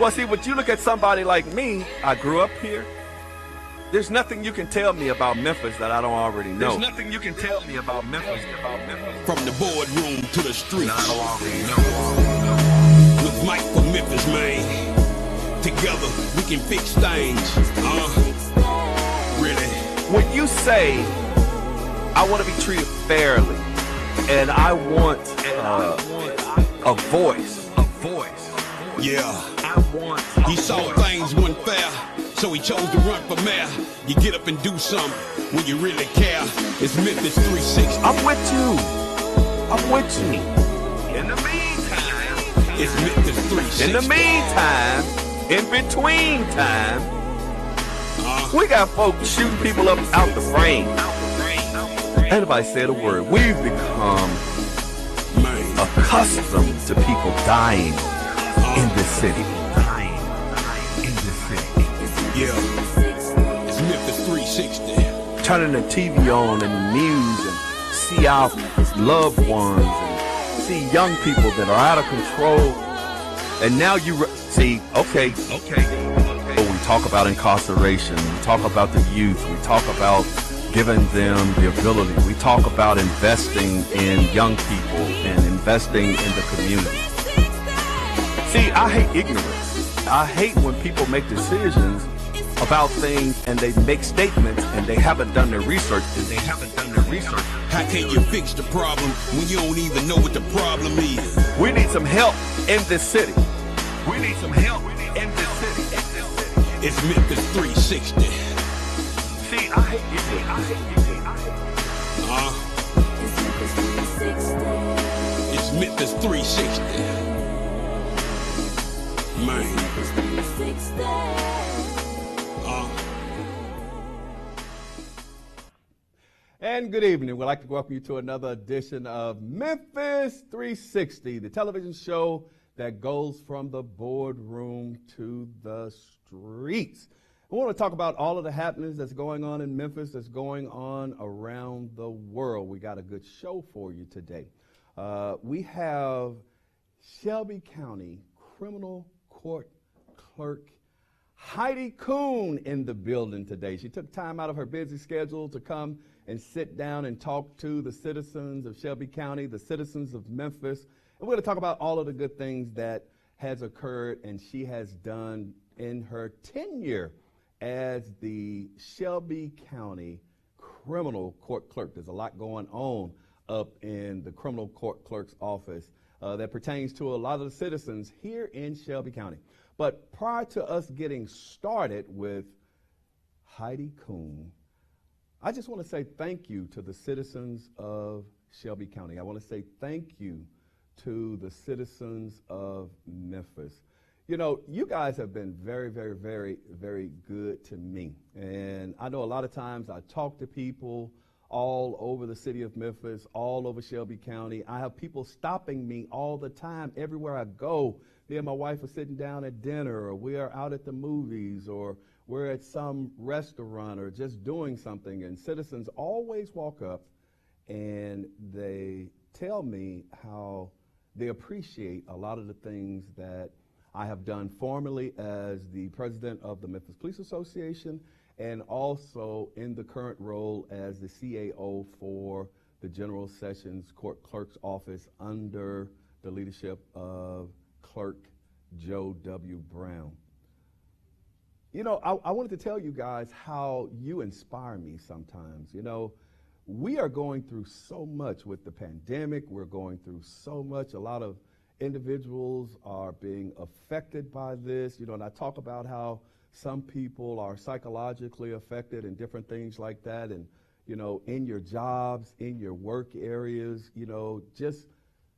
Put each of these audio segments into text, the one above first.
Well, see, when you look at somebody like me, I grew up here. There's nothing you can tell me about Memphis that I don't already know. There's nothing you can tell me about Memphis. From the boardroom to the streets. I don't already know. With Mike from Memphis, man. Together, we can fix things. Really? When you say, I want to be treated fairly, and I want a voice. Yeah. He saw things weren't fair, so he chose to run for mayor. You get up and do something when you really care. It's Memphis 360. I'm with you. I'm with you. In the meantime, It's Memphis 360. In the meantime, in between time, we got folks shooting people up out the frame. Anybody said a word. We've become accustomed to people dying in this city. Yeah. It's Memphis 360. Turning the TV on and the news and see our loved ones and see young people that are out of control. And now you see, okay. We talk about incarceration. We talk about the youth. We talk about giving them the ability. We talk about investing in young people and investing in the community. See, I hate ignorance. I hate when people make decisions about things and they make statements and they haven't done their research. How can you fix the problem when you don't even know what the problem is? We need some help in this city. It's Memphis 360. See, I hate ignorance. It's Memphis 360. Man. And good evening. We'd like to welcome you to another edition of Memphis 360, the television show that goes from the boardroom to the streets. We want to talk about all of the happenings that's going on in Memphis, that's going on around the world. We got a good show for you today. We have Shelby County Criminal Court Clerk Helen Kuhn in the building today. She took time out of her busy schedule to come and sit down and talk to the citizens of Shelby County, the citizens of Memphis. And we're going to talk about all of the good things that has occurred and she has done in her tenure as the Shelby County Criminal Court Clerk. There's a lot going on up in the Criminal Court Clerk's office that pertains to a lot of the citizens here in Shelby County. But prior to us getting started with Helen Kuhn, I just want to say thank you to the citizens of Shelby County. I want to say thank you to the citizens of Memphis. You know, you guys have been very, very, very, very good to me. And I know a lot of times I talk to people all over the city of Memphis, all over Shelby County. I have people stopping me all the time, everywhere I go. Me and my wife are sitting down at dinner, or we are out at the movies, or we're at some restaurant, or just doing something. And citizens always walk up and they tell me how they appreciate a lot of the things that I have done formerly as the president of the Memphis Police Association and also in the current role as the CAO for the General Sessions Court Clerk's Office under the leadership of Clerk Joe W. Brown. You know, I wanted to tell you guys how you inspire me sometimes. You know, we are going through so much with the pandemic. We're going through so much. A lot of individuals are being affected by this. You know, and I talk about how some people are psychologically affected and different things like that. And, you know, in your jobs, in your work areas, you know, just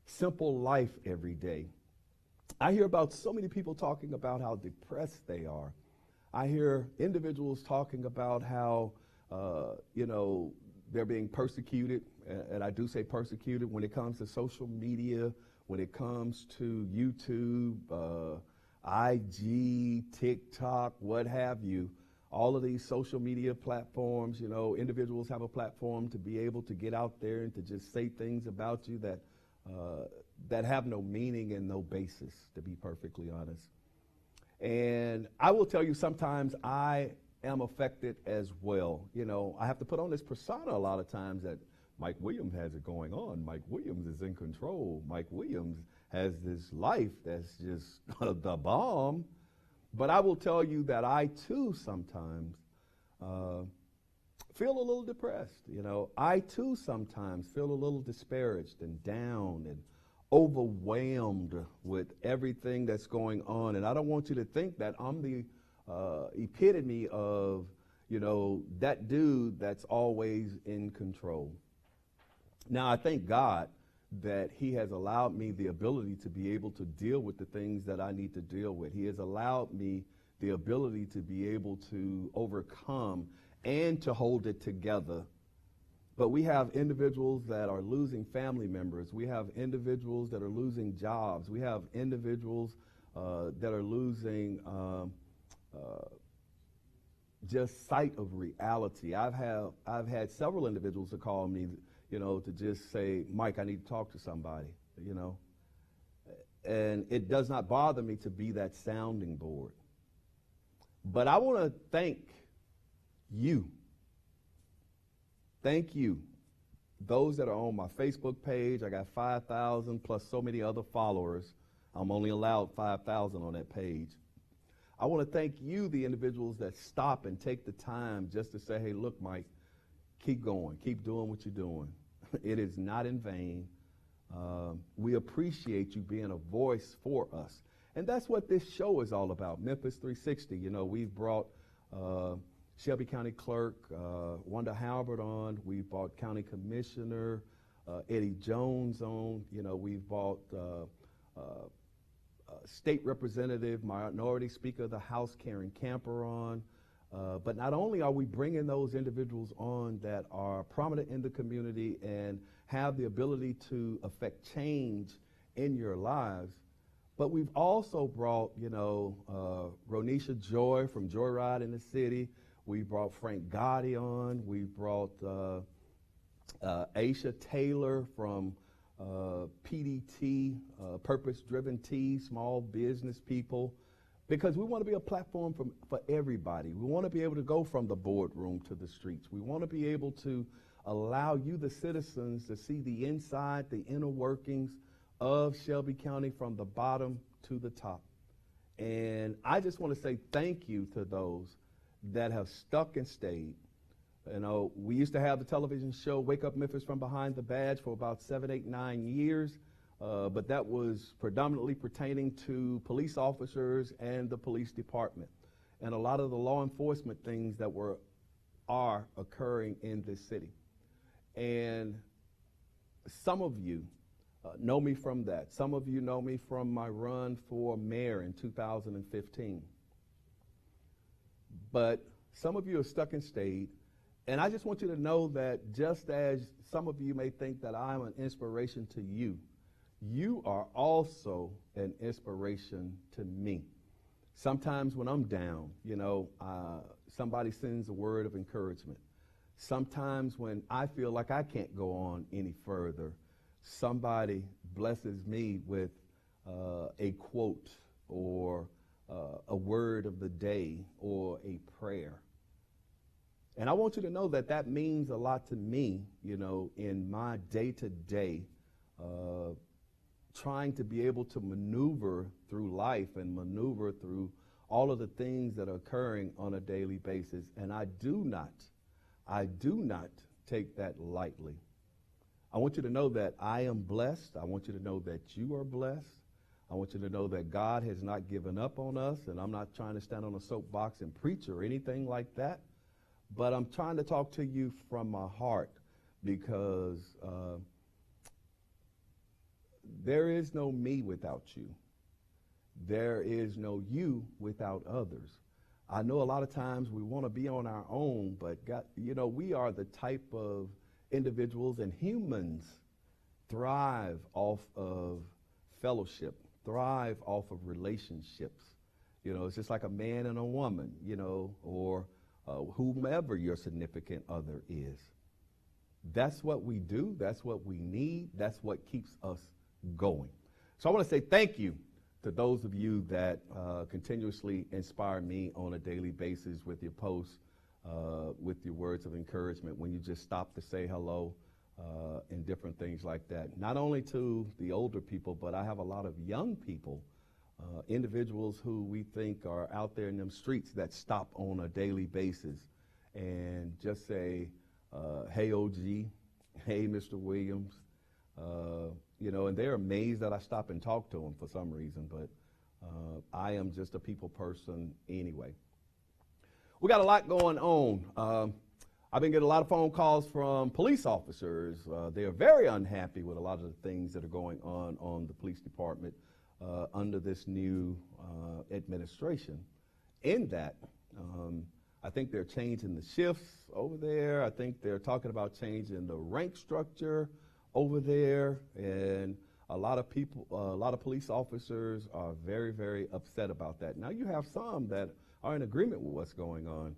simple life every day. I hear about so many people talking about how depressed they are. I hear individuals talking about how, you know, they're being persecuted, and I do say persecuted when it comes to social media, when it comes to YouTube, IG, TikTok, what have you. All of these social media platforms, you know, individuals have a platform to be able to get out there and to just say things about you that have no meaning and no basis, to be perfectly honest. And I will tell you, sometimes I am affected as well. You know, I have to put on this persona a lot of times that Mike Williams has it going on. Mike Williams is in control. Mike Williams has this life that's just the bomb. But I will tell you that I too sometimes feel a little depressed. You know, I too sometimes feel a little disparaged and down and overwhelmed with everything that's going on. And I don't want you to think that I'm the epitome of, you know, that dude that's always in control. Now, I thank God that he has allowed me the ability to be able to deal with the things that I need to deal with. He has allowed me the ability to be able to overcome and to hold it together. But we have individuals that are losing family members. We have individuals that are losing jobs. We have individuals that are losing just sight of reality. I've had several individuals to call me, you know, to just say, Mike, I need to talk to somebody, you know. And it does not bother me to be that sounding board. But I want to thank you. Thank you. Those that are on my Facebook page, I got 5,000 plus so many other followers. I'm only allowed 5,000 on that page. I want to thank you, the individuals that stop and take the time just to say, hey, look, Mike, keep going. Keep doing what you're doing. It is not in vain. We appreciate you being a voice for us. And that's what this show is all about, Memphis 360. You know, we've brought Shelby County Clerk Wanda Halbert on. We've brought County Commissioner Eddie Jones on. You know, we've brought State Representative, Minority Speaker of the House, Karen Camper on. But not only are we bringing those individuals on that are prominent in the community and have the ability to affect change in your lives, but we've also brought, you know, Ronisha Joy from Joyride in the City. We brought Frank Gotti on. We brought Aisha Taylor from PDT, Purpose Driven T, small business people, because we want to be a platform for everybody. We want to be able to go from the boardroom to the streets. We want to be able to allow you, the citizens, to see the inside, the inner workings of Shelby County from the bottom to the top. And I just want to say thank you to those that have stuck and stayed. You know, we used to have the television show Wake Up Memphis from Behind the Badge for about 7, 8, 9 years, but that was predominantly pertaining to police officers and the police department, and a lot of the law enforcement things that are occurring in this city. And some of you know me from that. Some of you know me from my run for mayor in 2015. But some of you are stuck and stayed. And I just want you to know that just as some of you may think that I'm an inspiration to you, you are also an inspiration to me. Sometimes when I'm down, you know, somebody sends a word of encouragement. Sometimes when I feel like I can't go on any further, somebody blesses me with a quote or a word of the day or a prayer. And I want you to know that that means a lot to me, you know, in my day-to-day trying to be able to maneuver through life and maneuver through all of the things that are occurring on a daily basis. And I do not take that lightly. I want you to know that I am blessed. I want you to know that you are blessed. I want you to know that God has not given up on us, and I'm not trying to stand on a soapbox and preach or anything like that, but I'm trying to talk to you from my heart, because there is no me without you. There is no you without others. I know a lot of times we want to be on our own, but God, you know, we are the type of individuals, and humans thrive off of fellowship, thrive off of relationships. You know, it's just like a man and a woman, you know, or whomever your significant other is. That's what we do. That's what we need. That's what keeps us going. So I want to say thank you to those of you that continuously inspire me on a daily basis with your posts, with your words of encouragement, when you just stop to say hello, and different things like that. Not only to the older people, but I have a lot of young people, individuals who we think are out there in them streets that stop on a daily basis and just say, hey, OG, hey, Mr. Williams, you know, and they're amazed that I stop and talk to them for some reason, but I am just a people person anyway. We got a lot going on. I've been getting a lot of phone calls from police officers. They are very unhappy with a lot of the things that are going on the police department under this new administration. In that, I think they're changing the shifts over there. I think they're talking about changing the rank structure over there, and a lot of people, a lot of police officers are very, very upset about that. Now you have some that are in agreement with what's going on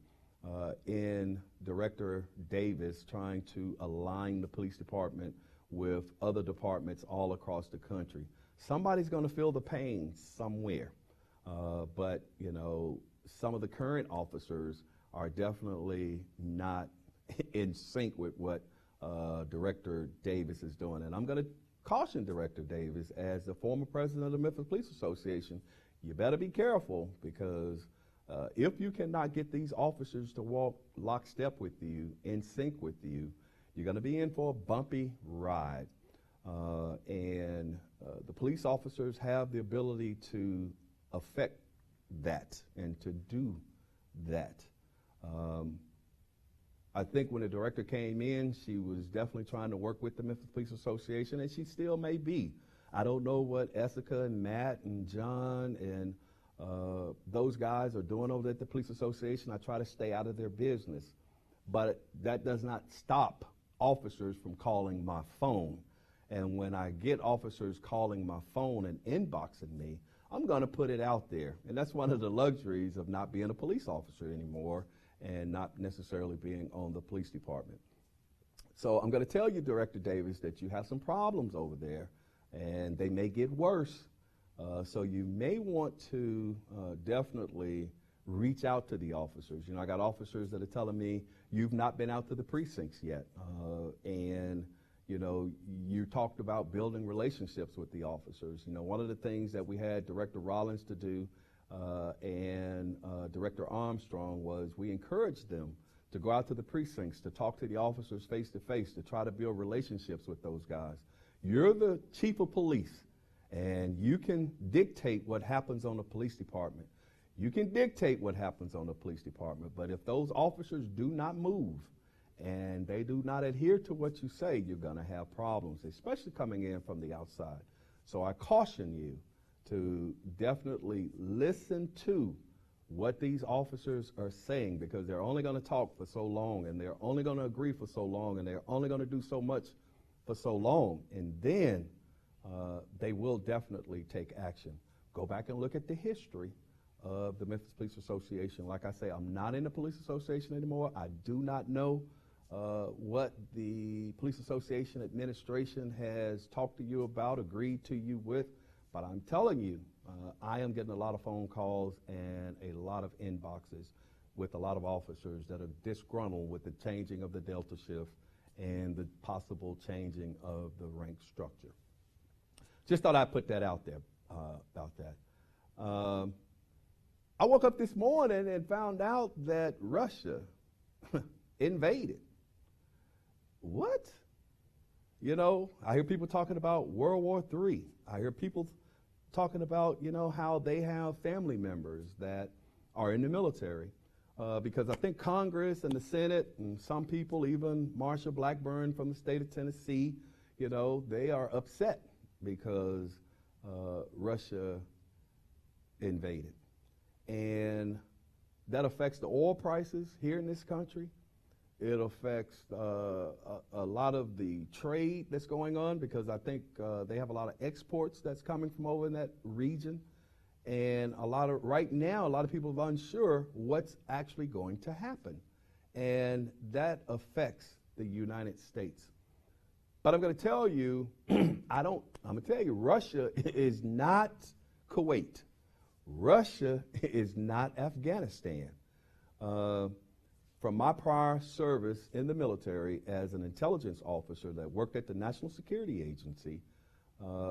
in Director Davis trying to align the police department with other departments all across the country. Somebody's going to feel the pain somewhere, but you know, some of the current officers are definitely not in sync with what Director Davis is doing. And I'm going to caution Director Davis, as the former president of the Memphis Police Association, you better be careful, because if you cannot get these officers to walk lockstep with you, in sync with you, you're going to be in for a bumpy ride. And the police officers have the ability to affect that and to do that. I think when the director came in, she was definitely trying to work with the Memphis Police Association, and she still may be. I don't know what Essica and Matt and John and those guys are doing over at the Police Association. I try to stay out of their business, but that does not stop officers from calling my phone. And when I get officers calling my phone and inboxing me, I'm going to put it out there. And that's one of the luxuries of not being a police officer anymore and not necessarily being on the police department. So I'm going to tell you, Director Davis, that you have some problems over there, and they may get worse. So you may want to definitely reach out to the officers. You know, I got officers that are telling me, you've not been out to the precincts yet. And you know, you talked about building relationships with the officers. You know, one of the things that we had Director Rollins to do and Director Armstrong was we encouraged them to go out to the precincts, to talk to the officers face to face, to try to build relationships with those guys. You're the chief of police, and you can dictate what happens on the police department. You can dictate what happens on the police department, but if those officers do not move and they do not adhere to what you say, you're going to have problems, especially coming in from the outside. So I caution you to definitely listen to what these officers are saying, because they're only going to talk for so long, and they're only going to agree for so long, and they're only going to do so much for so long, and then they will definitely take action. Go back and look at the history of the Memphis Police Association. Like I say, I'm not in the police association anymore. I do not know what the Police Association administration has talked to you about, agreed to you with, but I'm telling you, I am getting a lot of phone calls and a lot of inboxes with a lot of officers that are disgruntled with the changing of the Delta shift and the possible changing of the rank structure. Just thought I'd put that out there about that. I woke up this morning and found out that Russia invaded. What? You know, I hear people talking about World War III. I hear people talking about, you know, how they have family members that are in the military. Because I think Congress and the Senate and some people, even Marsha Blackburn from the state of Tennessee, you know, they are upset because Russia invaded. And that affects the oil prices here in this country. It affects a lot of the trade that's going on, because I think they have a lot of exports that's coming from over in that region. And right now, a lot of people are unsure what's actually going to happen. And that affects the United States. But I'm going to tell you, I'm going to tell you, Russia is not Kuwait. Russia is not Afghanistan. From my prior service in the military as an intelligence officer that worked at the National Security Agency,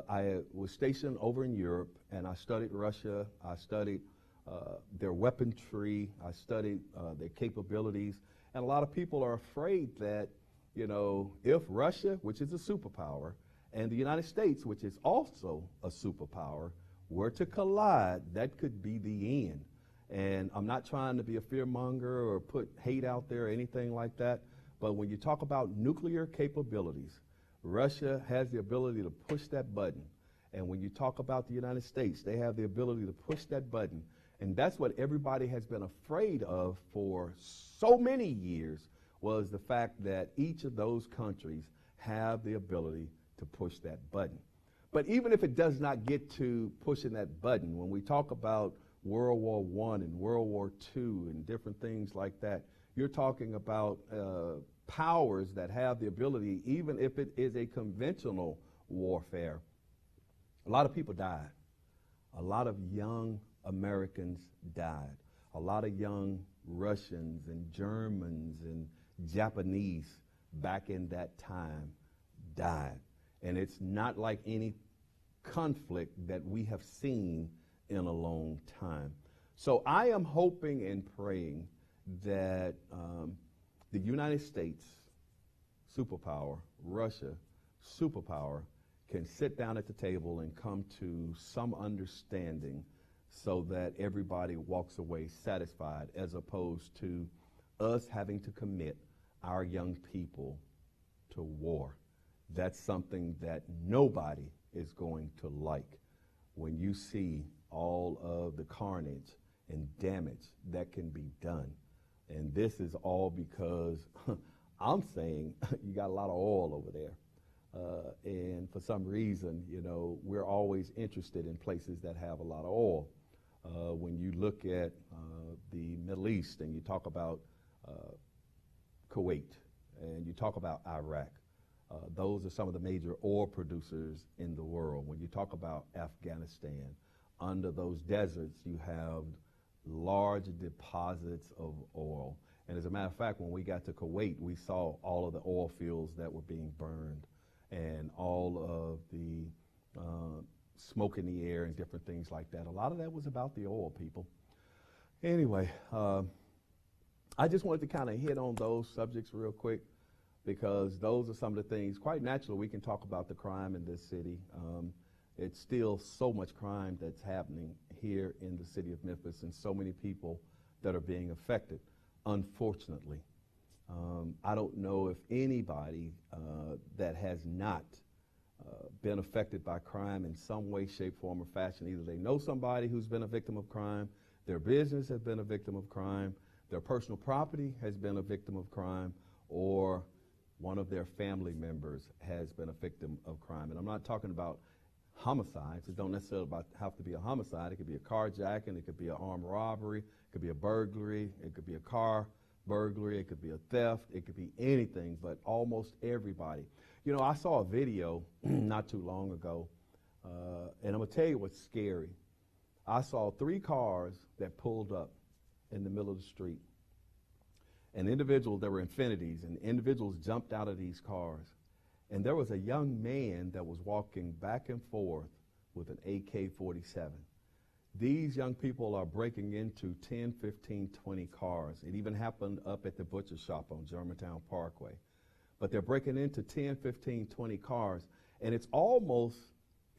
I was stationed over in Europe, and I studied Russia. I studied their weaponry. I studied their capabilities. And a lot of people are afraid that, you know, if Russia, which is a superpower, and the United States, which is also a superpower, were to collide, that could be the end. And I'm not trying to be a fearmonger or put hate out there or anything like that, but when you talk about nuclear capabilities, Russia has the ability to push that button. And when you talk about the United States, they have the ability to push that button. And that's what everybody has been afraid of for so many years, was the fact that each of those countries have the ability to push that button. But even if it does not get to pushing that button, when we talk about World War I and World War II and different things like that, you're talking about powers that have the ability, even if it is a conventional warfare. A lot of people died. A lot of young Americans died. A lot of young Russians and Germans and Japanese back in that time died. And it's not like any conflict that we have seen in a long time. So I am hoping and praying that the United States, superpower, Russia, superpower, can sit down at the table and come to some understanding so that everybody walks away satisfied, as opposed to us having to commit our young people to war. That's something that nobody is going to like when you see all of the carnage and damage that can be done. And this is all because I'm saying you got a lot of oil over there. And for some reason, you know, we're always interested in places that have a lot of oil. When you look at the Middle East and you talk about Kuwait and you talk about Iraq, those are some of the major oil producers in the world. When you talk about Afghanistan, under those deserts, you have large deposits of oil. And as a matter of fact, when we got to Kuwait, we saw all of the oil fields that were being burned and all of the smoke in the air and different things like that. A lot of that was about the oil, people. Anyway, I just wanted to kind of hit on those subjects real quick, because those are some of the things. Quite naturally, we can talk about the crime in this city. It's still so much crime that's happening here in the city of Memphis, and so many people that are being affected, unfortunately. I don't know if anybody that has not been affected by crime in some way, shape, form, or fashion. Either they know somebody who's been a victim of crime, their business has been a victim of crime, their personal property has been a victim of crime, or one of their family members has been a victim of crime. And I'm not talking about homicides. It don't necessarily have to be a homicide. It could be a carjacking, it could be an armed robbery, it could be a burglary, it could be a car burglary, it could be a theft, it could be anything, but almost everybody. You know, I saw a video not too long ago, and I'm gonna tell you what's scary. I saw 3 cars that pulled up in the middle of the street. And individuals, there were Infinities, and individuals jumped out of these cars. And there was a young man that was walking back and forth with an AK-47. These young people are breaking into 10, 15, 20 cars. It even happened up at the butcher shop on Germantown Parkway. But they're breaking into 10, 15, 20 cars, and it's almost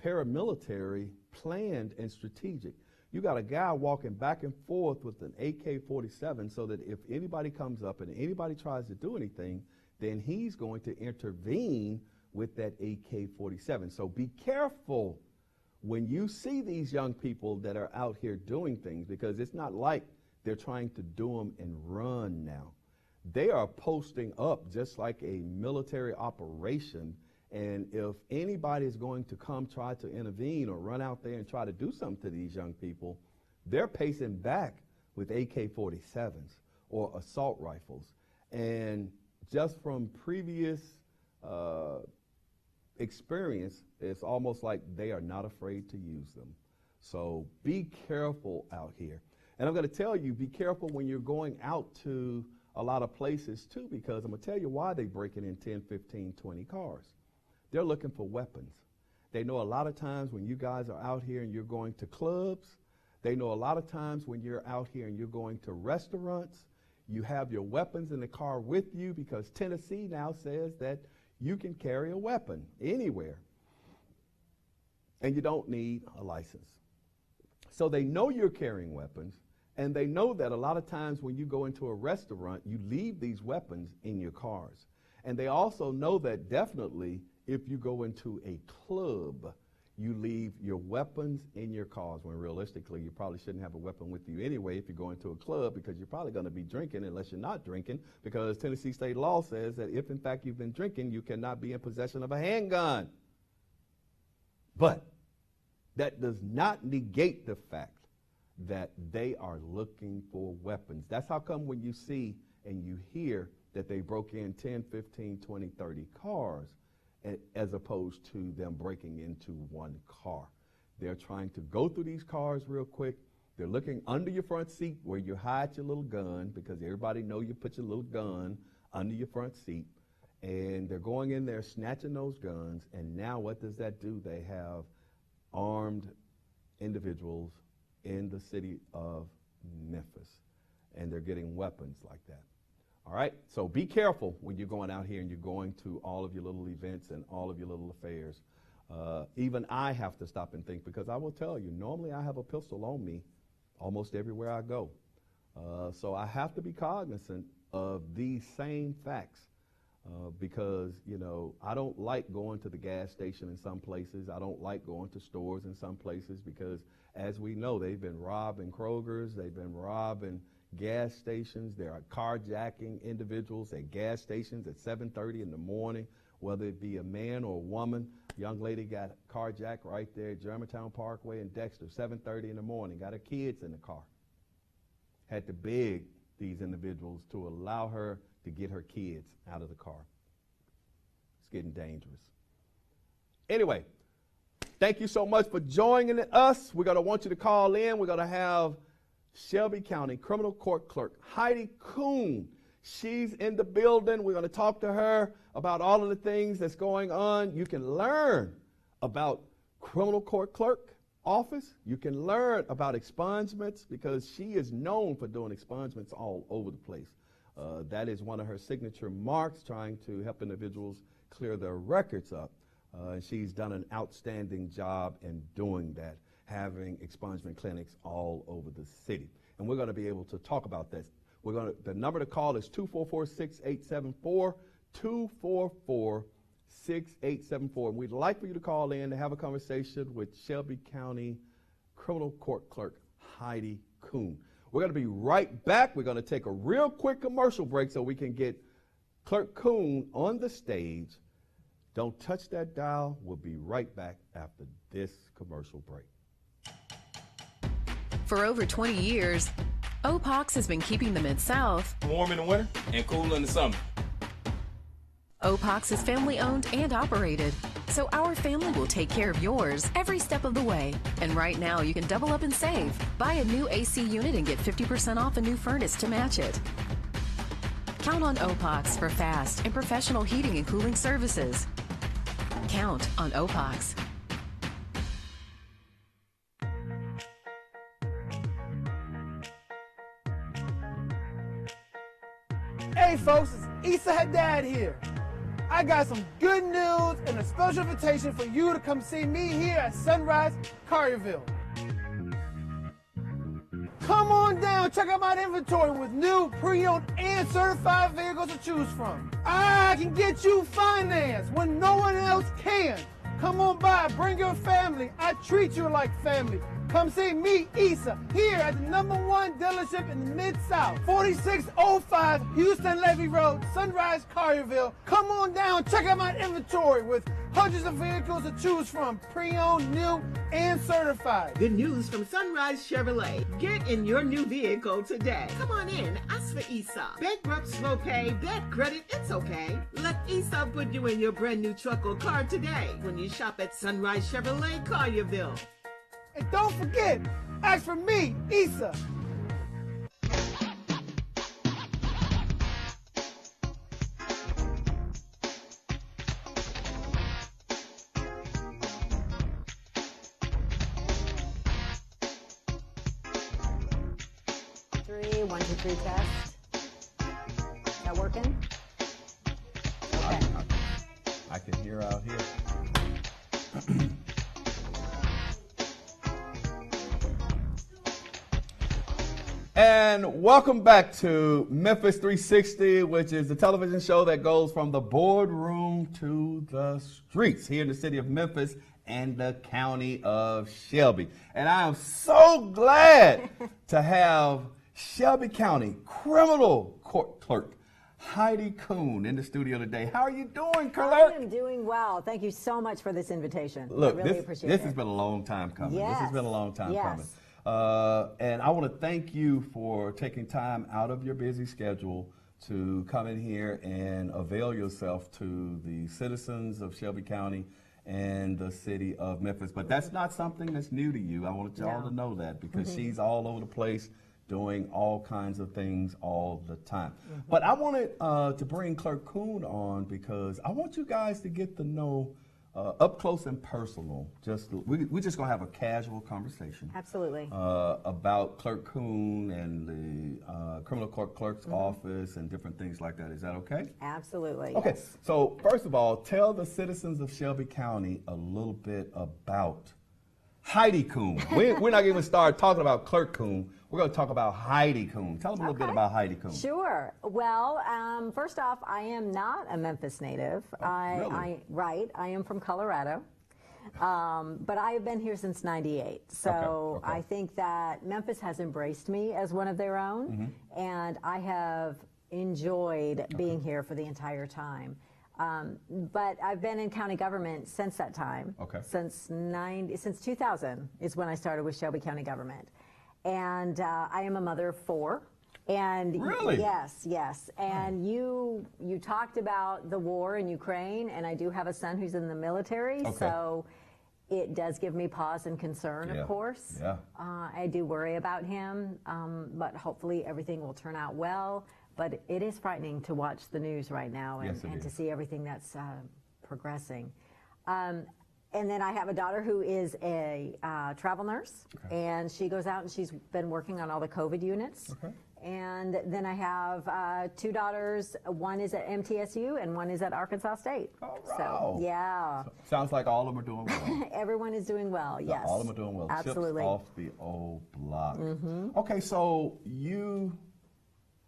paramilitary, planned, and strategic. You got a guy walking back and forth with an AK-47 so that if anybody comes up and anybody tries to do anything, then he's going to intervene with that AK-47. So be careful when you see these young people that are out here doing things, because it's not like they're trying to do them and run now. They are posting up just like a military operation, and if anybody is going to come try to intervene or run out there and try to do something to these young people, they're pacing back with AK-47s or assault rifles. And just from previous experience, it's almost like they are not afraid to use them. So be careful out here. And I'm going to tell you, be careful when you're going out to a lot of places too, because I'm going to tell you why they're breaking in 10, 15, 20 cars. They're looking for weapons. They know a lot of times when you guys are out here and you're going to clubs, they know a lot of times when you're out here and you're going to restaurants, you have your weapons in the car with you, because Tennessee now says that you can carry a weapon anywhere and you don't need a license. So they know you're carrying weapons, and they know that a lot of times when you go into a restaurant, you leave these weapons in your cars. And they also know that definitely if you go into a club, you leave your weapons in your cars, when realistically you probably shouldn't have a weapon with you anyway if you go into a club, because you're probably going to be drinking unless you're not drinking, because Tennessee state law says that if in fact you've been drinking, you cannot be in possession of a handgun. But that does not negate the fact that they are looking for weapons. That's how come when you see and you hear that they broke in 10, 15, 20, 30 cars, as opposed to them breaking into one car. They're trying to go through these cars real quick. They're looking under your front seat where you hide your little gun, because everybody know you put your little gun under your front seat. And they're going in there snatching those guns, and now what does that do? They have armed individuals in the city of Memphis, and they're getting weapons like that. All right, so be careful when you're going out here and you're going to all of your little events and all of your little affairs. Even I have to stop and think, because I will tell you, normally I have a pistol on me almost everywhere I go. So I have to be cognizant of these same facts, because, you know, I don't like going to the gas station in some places. I don't like going to stores in some places, because as we know, they've been robbing Kroger's, they've been robbing gas stations. They are carjacking individuals at gas stations at 7:30 in the morning, whether it be a man or a woman. A young lady got carjacked right there at Germantown Parkway in Dexter, 7:30 in the morning, got her kids in the car. Had to beg these individuals to allow her to get her kids out of the car. It's getting dangerous. Anyway, thank you so much for joining us. We're going to want you to call in. We're going to have Shelby County Criminal Court Clerk Helen Kuhn. She's in the building. We're going to talk to her about all of the things that's going on. You can learn about Criminal Court Clerk office. You can learn about expungements, because she is known for doing expungements all over the place. That is one of her signature marks, trying to help individuals clear their records up. And she's done an outstanding job in doing that, having expungement clinics all over the city. And we're going to be able to talk about this. The number to call is 244-6874, 244-6874. And we'd like for you to call in to have a conversation with Shelby County Criminal Court Clerk Helen Kuhn. We're going to be right back. We're going to take a real quick commercial break so we can get Clerk Kuhn on the stage. Don't touch that dial. We'll be right back after this commercial break. For over 20 years, OPOX has been keeping the Mid-South warm in the winter and cool in the summer. OPOX is family owned and operated, so our family will take care of yours every step of the way. And right now you can double up and save. Buy a new AC unit and get 50% off a new furnace to match it. Count on OPOX for fast and professional heating and cooling services. Count on OPOX. Hey folks, it's Issa Haddad here. I got some good news and a special invitation for you to come see me here at Sunrise Collierville. Come on down, check out my inventory with new, pre-owned, and certified vehicles to choose from. I can get you finance when no one else can. Come on by, bring your family. I treat you like family. Come see me, Issa, here at the #1 dealership in the Mid-South, 4605 Houston Levy Road, Sunrise Collierville. Come on down, check out my inventory with hundreds of vehicles to choose from, pre-owned, new, and certified. Good news from Sunrise Chevrolet. Get in your new vehicle today. Come on in, ask for Issa. Bankrupt, slow pay, bad credit, it's okay. Let Issa put you in your brand new truck or car today when you shop at Sunrise Chevrolet Collierville. And don't forget, ask for me, Issa. One, two, three, test. Is that working? Okay. I can hear out here. And welcome back to Memphis 360, which is the television show that goes from the boardroom to the streets here in the city of Memphis and the county of Shelby. And I am so glad to have Shelby County Criminal Court Clerk Helen Kuhn in the studio today. How are you doing, clerk? I am doing well. Thank you so much for this invitation. Look, I really appreciate this it. has been a long time coming. Yes. This has been a long time coming. And I want to thank you for taking time out of your busy schedule to come in here and avail yourself to the citizens of Shelby County and the city of Memphis. But that's not something that's new to you. I want y'all to know that because she's all over the place doing all kinds of things all the time. But I wanted to bring Clerk Kuhn on because I want you guys to get to know up close and personal. We're just gonna have a casual conversation. Absolutely. About Clerk Kuhn and the criminal court clerk's office and different things like that. Is that okay? Absolutely. Okay. Yes. So first of all, tell the citizens of Shelby County a little bit about Helen Kuhn. We're not even start talking about Clerk Kuhn. We're going to talk about Helen Kuhn. Tell them a little bit about Helen Kuhn. Sure. Well, first off, I am not a Memphis native. Really? I am from Colorado. But I have been here since '98. So Okay. I think that Memphis has embraced me as one of their own. And I have enjoyed being here for the entire time. But I've been in county government since that time. Okay. Since 2000 is when I started with Shelby County government. And I am a mother of 4. And really? Yes. And you talked about the war in Ukraine, and I do have a son who's in the military, so it does give me pause and concern, of course. Yeah. I do worry about him, but hopefully everything will turn out well. But it is frightening to watch the news right now and to see everything that's progressing. And then I have a daughter who is a travel nurse, and she goes out and she's been working on all the COVID units. And then I have 2 daughters. One is at MTSU and one is at Arkansas State. Oh, wow. So, yeah. Sounds like all of them are doing well. Everyone is doing well, yes. All of them are doing well. Absolutely. Chips off the old block. Okay, so you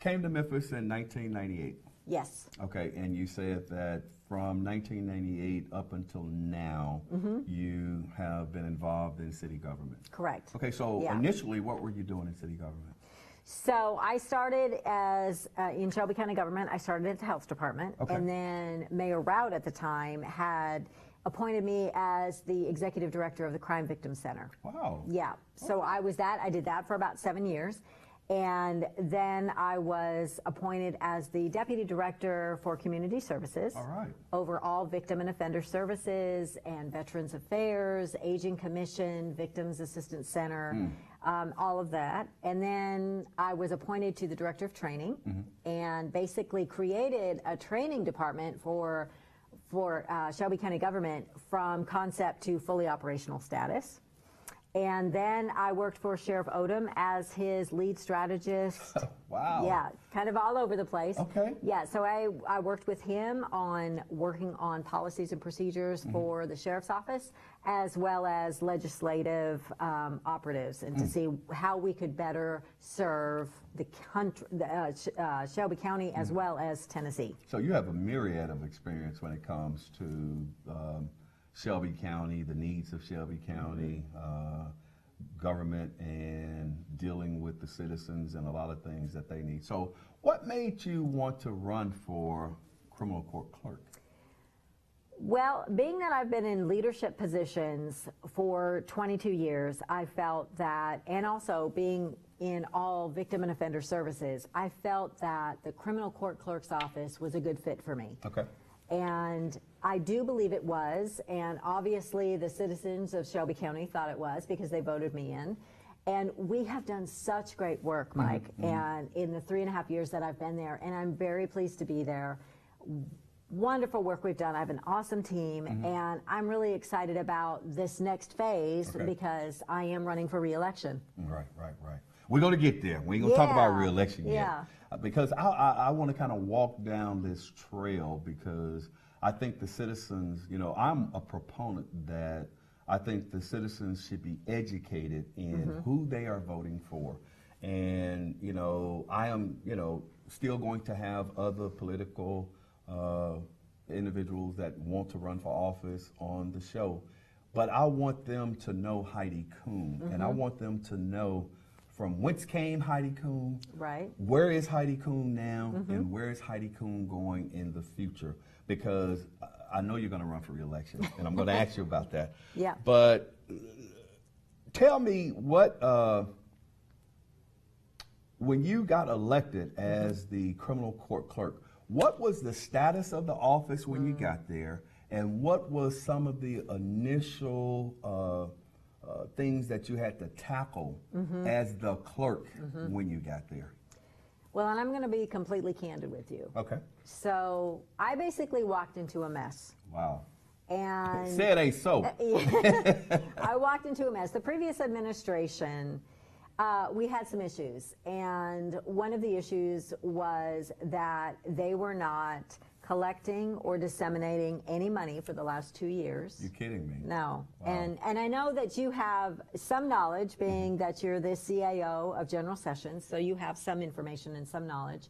came to Memphis in 1998. Yes. Okay, and you said that from 1998 up until now, you have been involved in city government. Correct. Okay, so initially, what were you doing in city government? So I started as in Shelby County government. I started at the health department, and then Mayor Rout at the time had appointed me as the executive director of the Crime Victims Center. Wow. Yeah. So I did that for about 7 years. And then I was appointed as the Deputy Director for Community Services. All right. Over all Victim and Offender Services and Veterans Affairs, Aging Commission, Victims Assistance Center, all of that. And then I was appointed to the Director of Training and basically created a training department for Shelby County government from concept to fully operational status. And then I worked for Sheriff Odom as his lead strategist. Wow. Yeah, kind of all over the place. Okay. Yeah, so I worked with him on working on policies and procedures for the Sheriff's Office, as well as legislative operatives, and to see how we could better serve the country, Shelby County, as well as Tennessee. So you have a myriad of experience when it comes to Shelby County, the needs of Shelby County, government, and dealing with the citizens and a lot of things that they need. So what made you want to run for criminal court clerk? Well, being that I've been in leadership positions for 22 years, I felt that, and also being in all victim and offender services, I felt that the criminal court clerk's office was a good fit for me. Okay. And I do believe it was, and obviously the citizens of Shelby County thought it was because they voted me in. And we have done such great work, Mike, and in the 3.5 years that I've been there, and I'm very pleased to be there. Wonderful work we've done. I have an awesome team, and I'm really excited about this next phase because I am running for re-election. Right. We're going to get there. We ain't going to talk about re-election yet. Because I want to kind of walk down this trail because I think the citizens, you know, I'm a proponent that I think the citizens should be educated in who they are voting for. And, you know, I am, you know, still going to have other political individuals that want to run for office on the show. But I want them to know Heidi Kuhn, and I want them to know from whence came Heidi Kuhn, where is Heidi Kuhn now, and where is Heidi Kuhn going in the future? Because I know you're going to run for re-election, and I'm going to ask you about that. Yeah. But tell me what, when you got elected as the criminal court clerk, what was the status of the office when you got there, and what was some of the initial things that you had to tackle as the clerk when you got there? Well, and I'm going to be completely candid with you. Okay. So I basically walked into a mess. Wow. And say it ain't so. I walked into a mess. The previous administration, we had some issues, and one of the issues was that they were not collecting or disseminating any money for the last 2 years. You're kidding me. No. Wow. And I know that you have some knowledge, being that you're the CAO of General Sessions, so you have some information and some knowledge.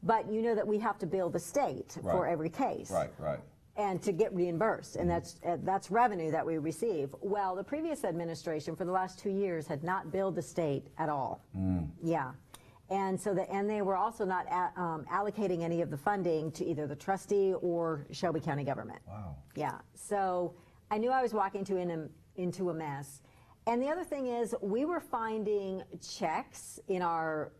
But you know that we have to bill the state for every case. Right. And to get reimbursed, and that's revenue that we receive. Well, the previous administration for the last 2 years had not billed the state at all. Yeah. And so they were also not allocating any of the funding to either the trustee or Shelby County government. Wow. Yeah. So I knew I was walking into a mess. And the other thing is, we were finding checks in our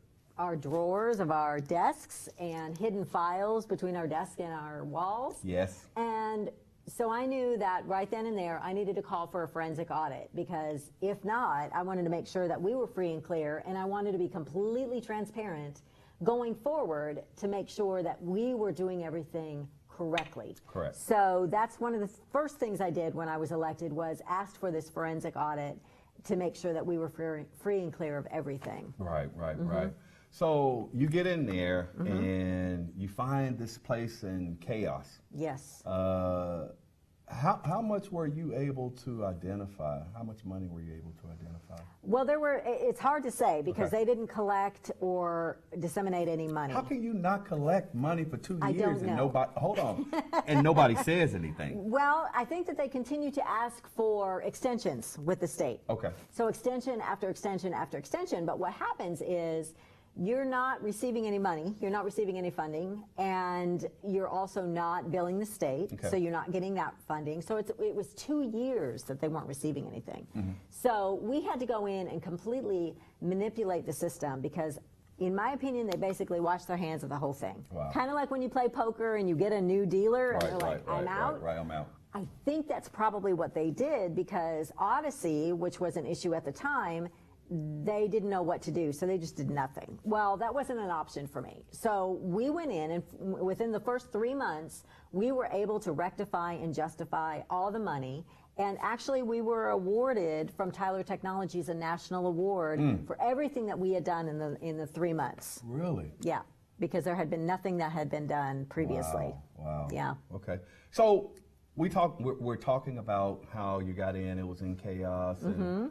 drawers of our desks and hidden files between our desk and our walls. Yes. And so I knew that right then and there I needed to call for a forensic audit, because if not, I wanted to make sure that we were free and clear, and I wanted to be completely transparent going forward to make sure that we were doing everything correctly. Correct. So that's one of the first things I did when I was elected, was asked for this forensic audit to make sure that we were free and clear of everything. Right. So you get in there and you find this place in chaos. Yes. How much were you able to identify? How much money were you able to identify? Well, it's hard to say because they didn't collect or disseminate any money. How can you not collect money for 2 I years don't and know. nobody, hold on, and nobody says anything? Well, I think that they continue to ask for extensions with the state. Okay. So extension after extension after extension, but what happens is you're not receiving any money, you're not receiving any funding, and you're also not billing the state, so you're not getting that funding. So it was 2 years that they weren't receiving anything. So we had to go in and completely manipulate the system, because in my opinion, they basically washed their hands of the whole thing. Wow. Kind of like when you play poker and you get a new dealer and they're like, I'm out. Right, I'm out. I think that's probably what they did, because Odyssey, which was an issue at the time, they didn't know what to do, so they just did nothing. Well, that wasn't an option for me. So we went in, and within the first 3 months, we were able to rectify and justify all the money. And actually, we were awarded from Tyler Technologies a national award for everything that we had done in the 3 months. Really? Yeah, because there had been nothing that had been done previously. Wow. Yeah. Okay. So we're talking about how you got in, it was in chaos, and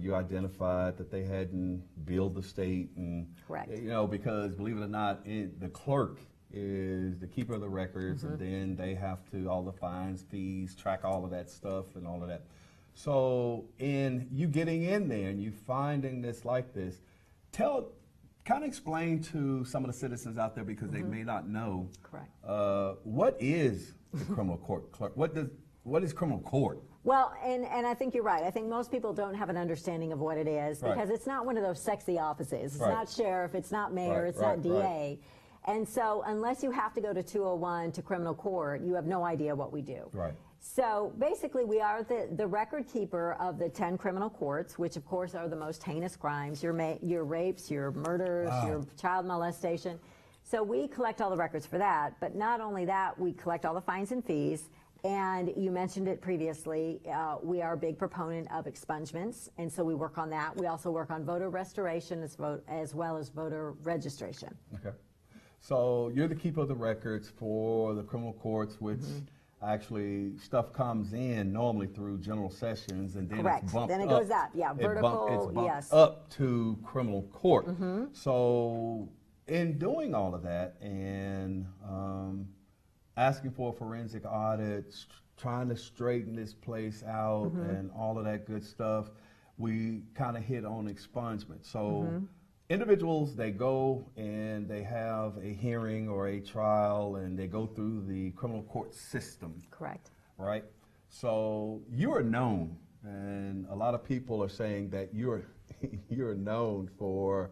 you identified that they hadn't billed the state, and Correct. You know, because believe it or not, the clerk is the keeper of the records, and then they have to, all the fines, fees, track all of that stuff and all of that. So in you getting in there and you finding this like this, kind of explain to some of the citizens out there, because they may not know. Correct. What is the criminal court clerk? What is criminal court? Well, and I think you're right. I think most people don't have an understanding of what it is, because it's not one of those sexy offices. It's not sheriff, it's not mayor, it's not DA. And so unless you have to go to 201 to criminal court, you have no idea what we do. Right. So basically, we are the record keeper of the 10 criminal courts, which of course are the most heinous crimes, your rapes, your murders, your child molestation. So we collect all the records for that. But not only that, we collect all the fines and fees. And you mentioned it previously, we are a big proponent of expungements, and so we work on that. We also work on voter restoration as well as voter registration. Okay. So you're the keeper of the records for the criminal courts, which actually stuff comes in normally through general sessions, and then Correct. it's bumped Then it up. goes up, yeah, vertical, it's bumped yes. up to criminal court. So in doing all of that and asking for a forensic audit, trying to straighten this place out and all of that good stuff, we kind of hit on expungement. So individuals, they go and they have a hearing or a trial and they go through the criminal court system. Correct. Right? So you are known, and a lot of people are saying that you're known for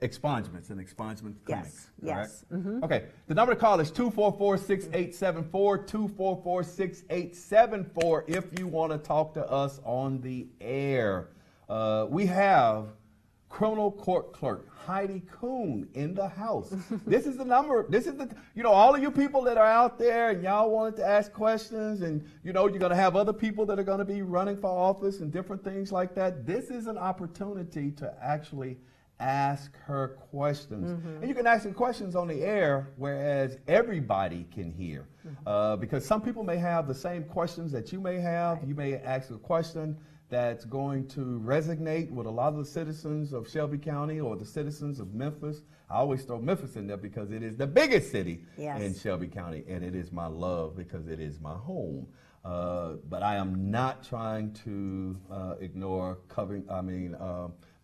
expungements and expungement clinics. Yes. Okay, the number to call is 244-6874, 244-6874 if you want to talk to us on the air. We have criminal court clerk Helen Kuhn in the house. This is the number. This is the, all of you people that are out there and y'all wanted to ask questions, and you're going to have other people that are going to be running for office and different things like that. This is an opportunity to actually ask her questions. And you can ask her questions on the air, whereas everybody can hear. Because some people may have the same questions that you may have. You may ask a question that's going to resonate with a lot of the citizens of Shelby County or the citizens of Memphis. I always throw Memphis in there because it is the biggest city in Shelby County, and it is my love because it is my home. But I am not trying to ignore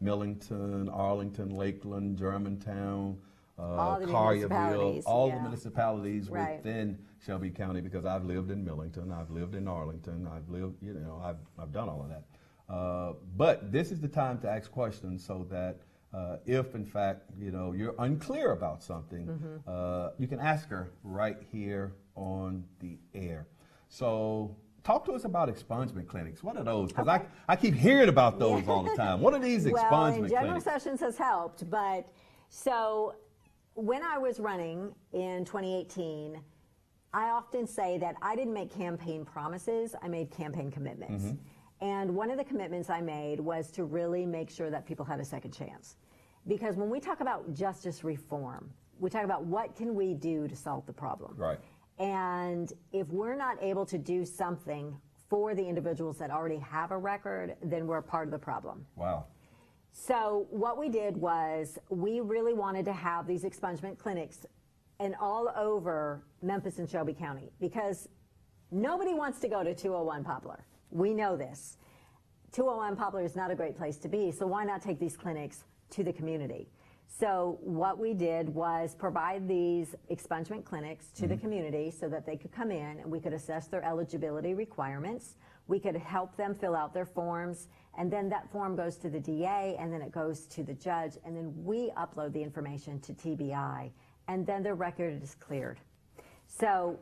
Millington, Arlington, Lakeland, Germantown, Collierville, all the municipalities within Shelby County, because I've lived in Millington, I've lived in Arlington, I've done all of that. But this is the time to ask questions so that if in fact, you're unclear about something, you can ask her right here on the air. So talk to us about expungement clinics. What are those? Because I keep hearing about those all the time. What are these expungement clinics? Well, General Sessions has helped, but so when I was running in 2018, I often say that I didn't make campaign promises, I made campaign commitments. And one of the commitments I made was to really make sure that people had a second chance. Because when we talk about justice reform, we talk about what can we do to solve the problem. Right. And if we're not able to do something for the individuals that already have a record, then we're part of the problem. Wow. So what we did was we really wanted to have these expungement clinics and all over Memphis and Shelby County, because nobody wants to go to 201 Poplar. We know this. 201 Poplar is not a great place to be, so why not take these clinics to the community? So what we did was provide these expungement clinics to the community so that they could come in and we could assess their eligibility requirements. We could help them fill out their forms, and then that form goes to the DA, and then it goes to the judge, and then we upload the information to TBI, and then their record is cleared. So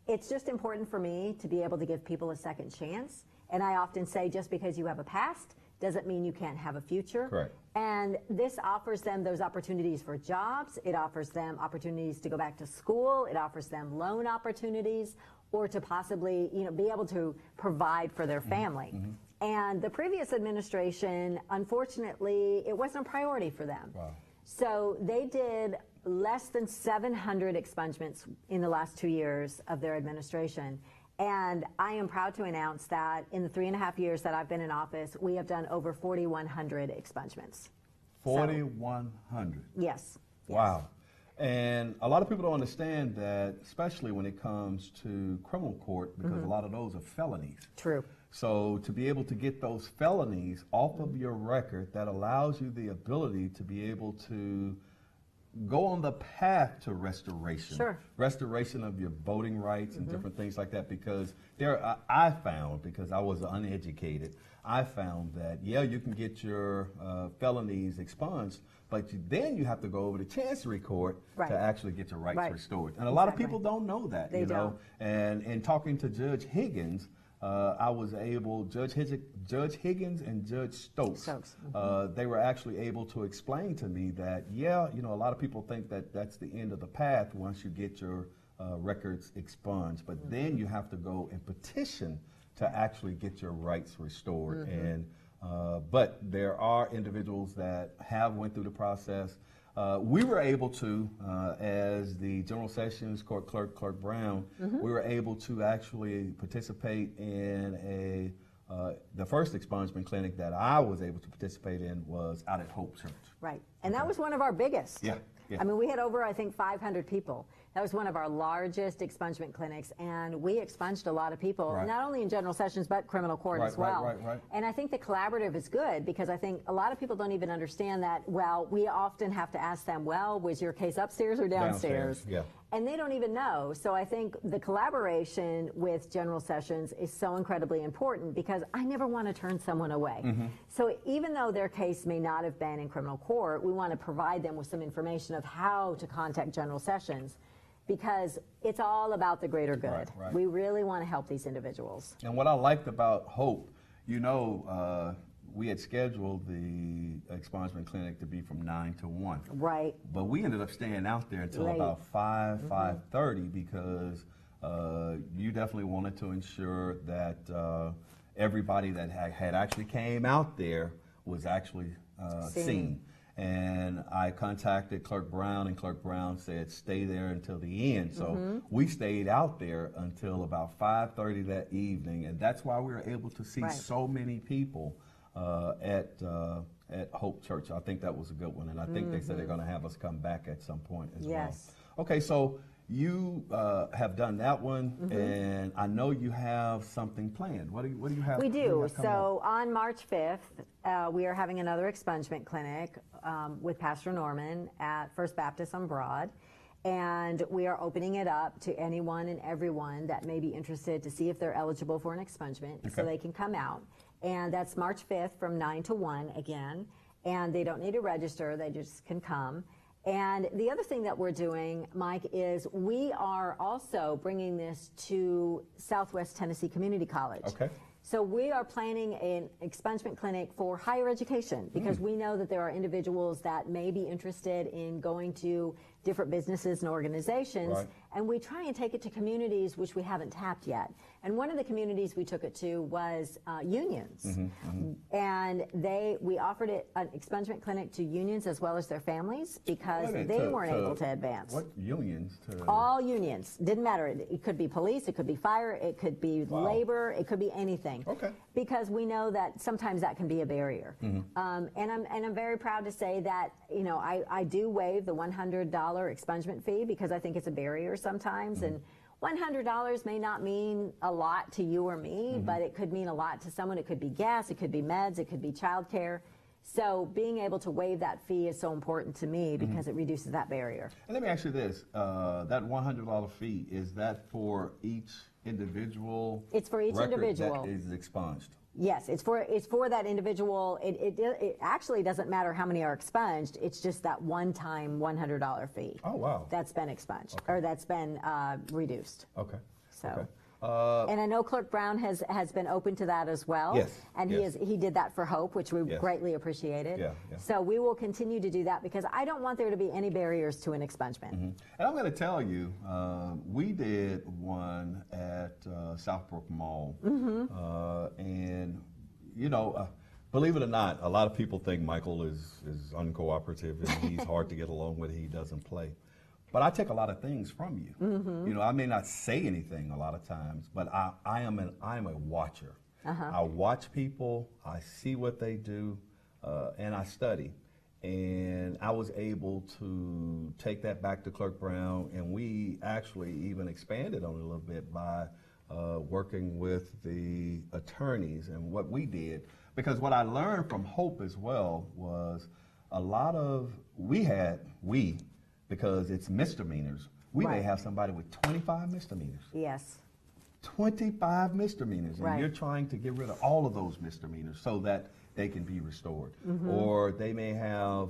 it's just important for me to be able to give people a second chance. And I often say, just because you have a past doesn't mean you can't have a future. Correct. And this offers them those opportunities for jobs. It offers them opportunities to go back to school. It offers them loan opportunities, or to possibly, be able to provide for their family. And the previous administration, unfortunately, it wasn't a priority for them. Wow. So they did less than 700 expungements in the last 2 years of their administration. And I am proud to announce that in the 3.5 years that I've been in office, we have done over 4,100 expungements. 4,100? Yes. Wow. And a lot of people don't understand that, especially when it comes to criminal court, because a lot of those are felonies. True. So to be able to get those felonies off of your record, that allows you the ability to be able to go on the path to restoration. Sure. Restoration of your voting rights and different things like that, because I found, because I was uneducated, I found that, yeah, you can get your felonies expunged, but then you have to go over to Chancery Court to actually get your rights restored. And a lot of people don't know that, They you know. And in talking to Judge Higgins, I was able, Judge Higgins and Judge Stokes, they were actually able to explain to me that, yeah, you know, a lot of people think that that's the end of the path once you get your records expunged, but then you have to go and petition to actually get your rights restored. And but there are individuals that have went through the process. We were able to, as the General Sessions Court Clerk, Clerk Brown, we were able to actually participate in the first expungement clinic that I was able to participate in was out at Hope Church. Right, and that was one of our biggest. Yeah. I mean, we had over, I think, 500 people. That was one of our largest expungement clinics, and we expunged a lot of people, not only in general sessions, but criminal court as well. And I think the collaborative is good, because I think a lot of people don't even understand that, well, we often have to ask them, well, was your case upstairs or downstairs? Yeah. And they don't even know. So I think the collaboration with general sessions is so incredibly important, because I never want to turn someone away. So even though their case may not have been in criminal court, we want to provide them with some information of how to contact general sessions, because it's all about the greater good. We really want to help these individuals. And what I liked about Hope, you know, we had scheduled the expungement clinic to be from 9 to 1. Right. But we ended up staying out there until about 5:30, because you definitely wanted to ensure that everybody that had actually came out there was actually seen. And I contacted Clerk Brown, and Clerk Brown said, stay there until the end. So we stayed out there until about 5:30 that evening, and that's why we were able to see so many people at Hope Church. I think that was a good one, and I think they said they're going to have us come back at some point as well. Okay, so you have done that one, and I know you have something planned. What do you have? We do. So on March 5th, we are having another expungement clinic with Pastor Norman at First Baptist on Broad. And we are opening it up to anyone and everyone that may be interested to see if they're eligible for an expungement, so they can come out. And that's March 5th from 9 to 1 again. And they don't need to register, they just can come. And the other thing that we're doing, Mike, is we are also bringing this to Southwest Tennessee Community College. So we are planning an expungement clinic for higher education, because we know that there are individuals that may be interested in going to different businesses and organizations, and we try and take it to communities which we haven't tapped yet. And one of the communities we took it to was unions. And we offered it an expungement clinic to unions as well as their families, because they weren't able to advance. What unions? All unions. Didn't matter. It could be police, it could be fire, it could be labor, it could be anything. Because we know that sometimes that can be a barrier. And I'm very proud to say that, you know, I do waive the $100 expungement fee, because I think it's a barrier sometimes. And $100 may not mean a lot to you or me, but it could mean a lot to someone. It could be gas, it could be meds, it could be childcare. So being able to waive that fee is so important to me, because it reduces that barrier. And let me ask you this, that $100 fee, is that for each individual? It's for each individual that is expunged? Yes, it's for that individual. It actually doesn't matter how many are expunged. It's just that one-time $100 fee. Oh, wow. That's been expunged, or that's been reduced. Okay. So. And I know Clerk Brown has been open to that as well. And he did that for Hope, which we greatly appreciated. So we will continue to do that, because I don't want there to be any barriers to an expungement. And I'm going to tell you, we did one at Southbrook Mall. And, you know, believe it or not, a lot of people think Michael is uncooperative and he's hard to get along with, he doesn't play. But I take a lot of things from you. You know, I may not say anything a lot of times, but I'm a watcher. I watch people, I see what they do, and I study. And I was able to take that back to Clerk Brown, and we actually even expanded on it a little bit by working with the attorneys and what we did. Because what I learned from Hope as well was a lot of, we because it's misdemeanors. We may Right. have somebody with 25 misdemeanors. Yes. 25 misdemeanors, and Right. you're trying to get rid of all of those misdemeanors so that they can be restored. Mm-hmm. Or they may have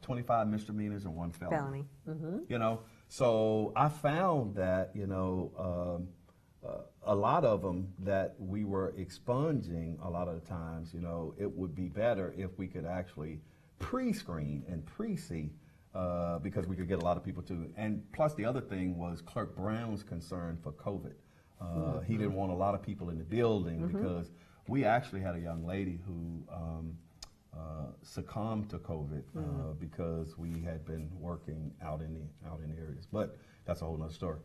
25 misdemeanors and 1 felony. Felony. You know, so I found that, you know, a lot of them that we were expunging a lot of the times, you know, it would be better if we could actually pre-screen and pre-see, because we could get a lot of people to. And plus the other thing was Clerk Brown's concern for COVID. He didn't want a lot of people in the building because we actually had a young lady who succumbed to COVID because we had been working out in the areas. But that's a whole nother story.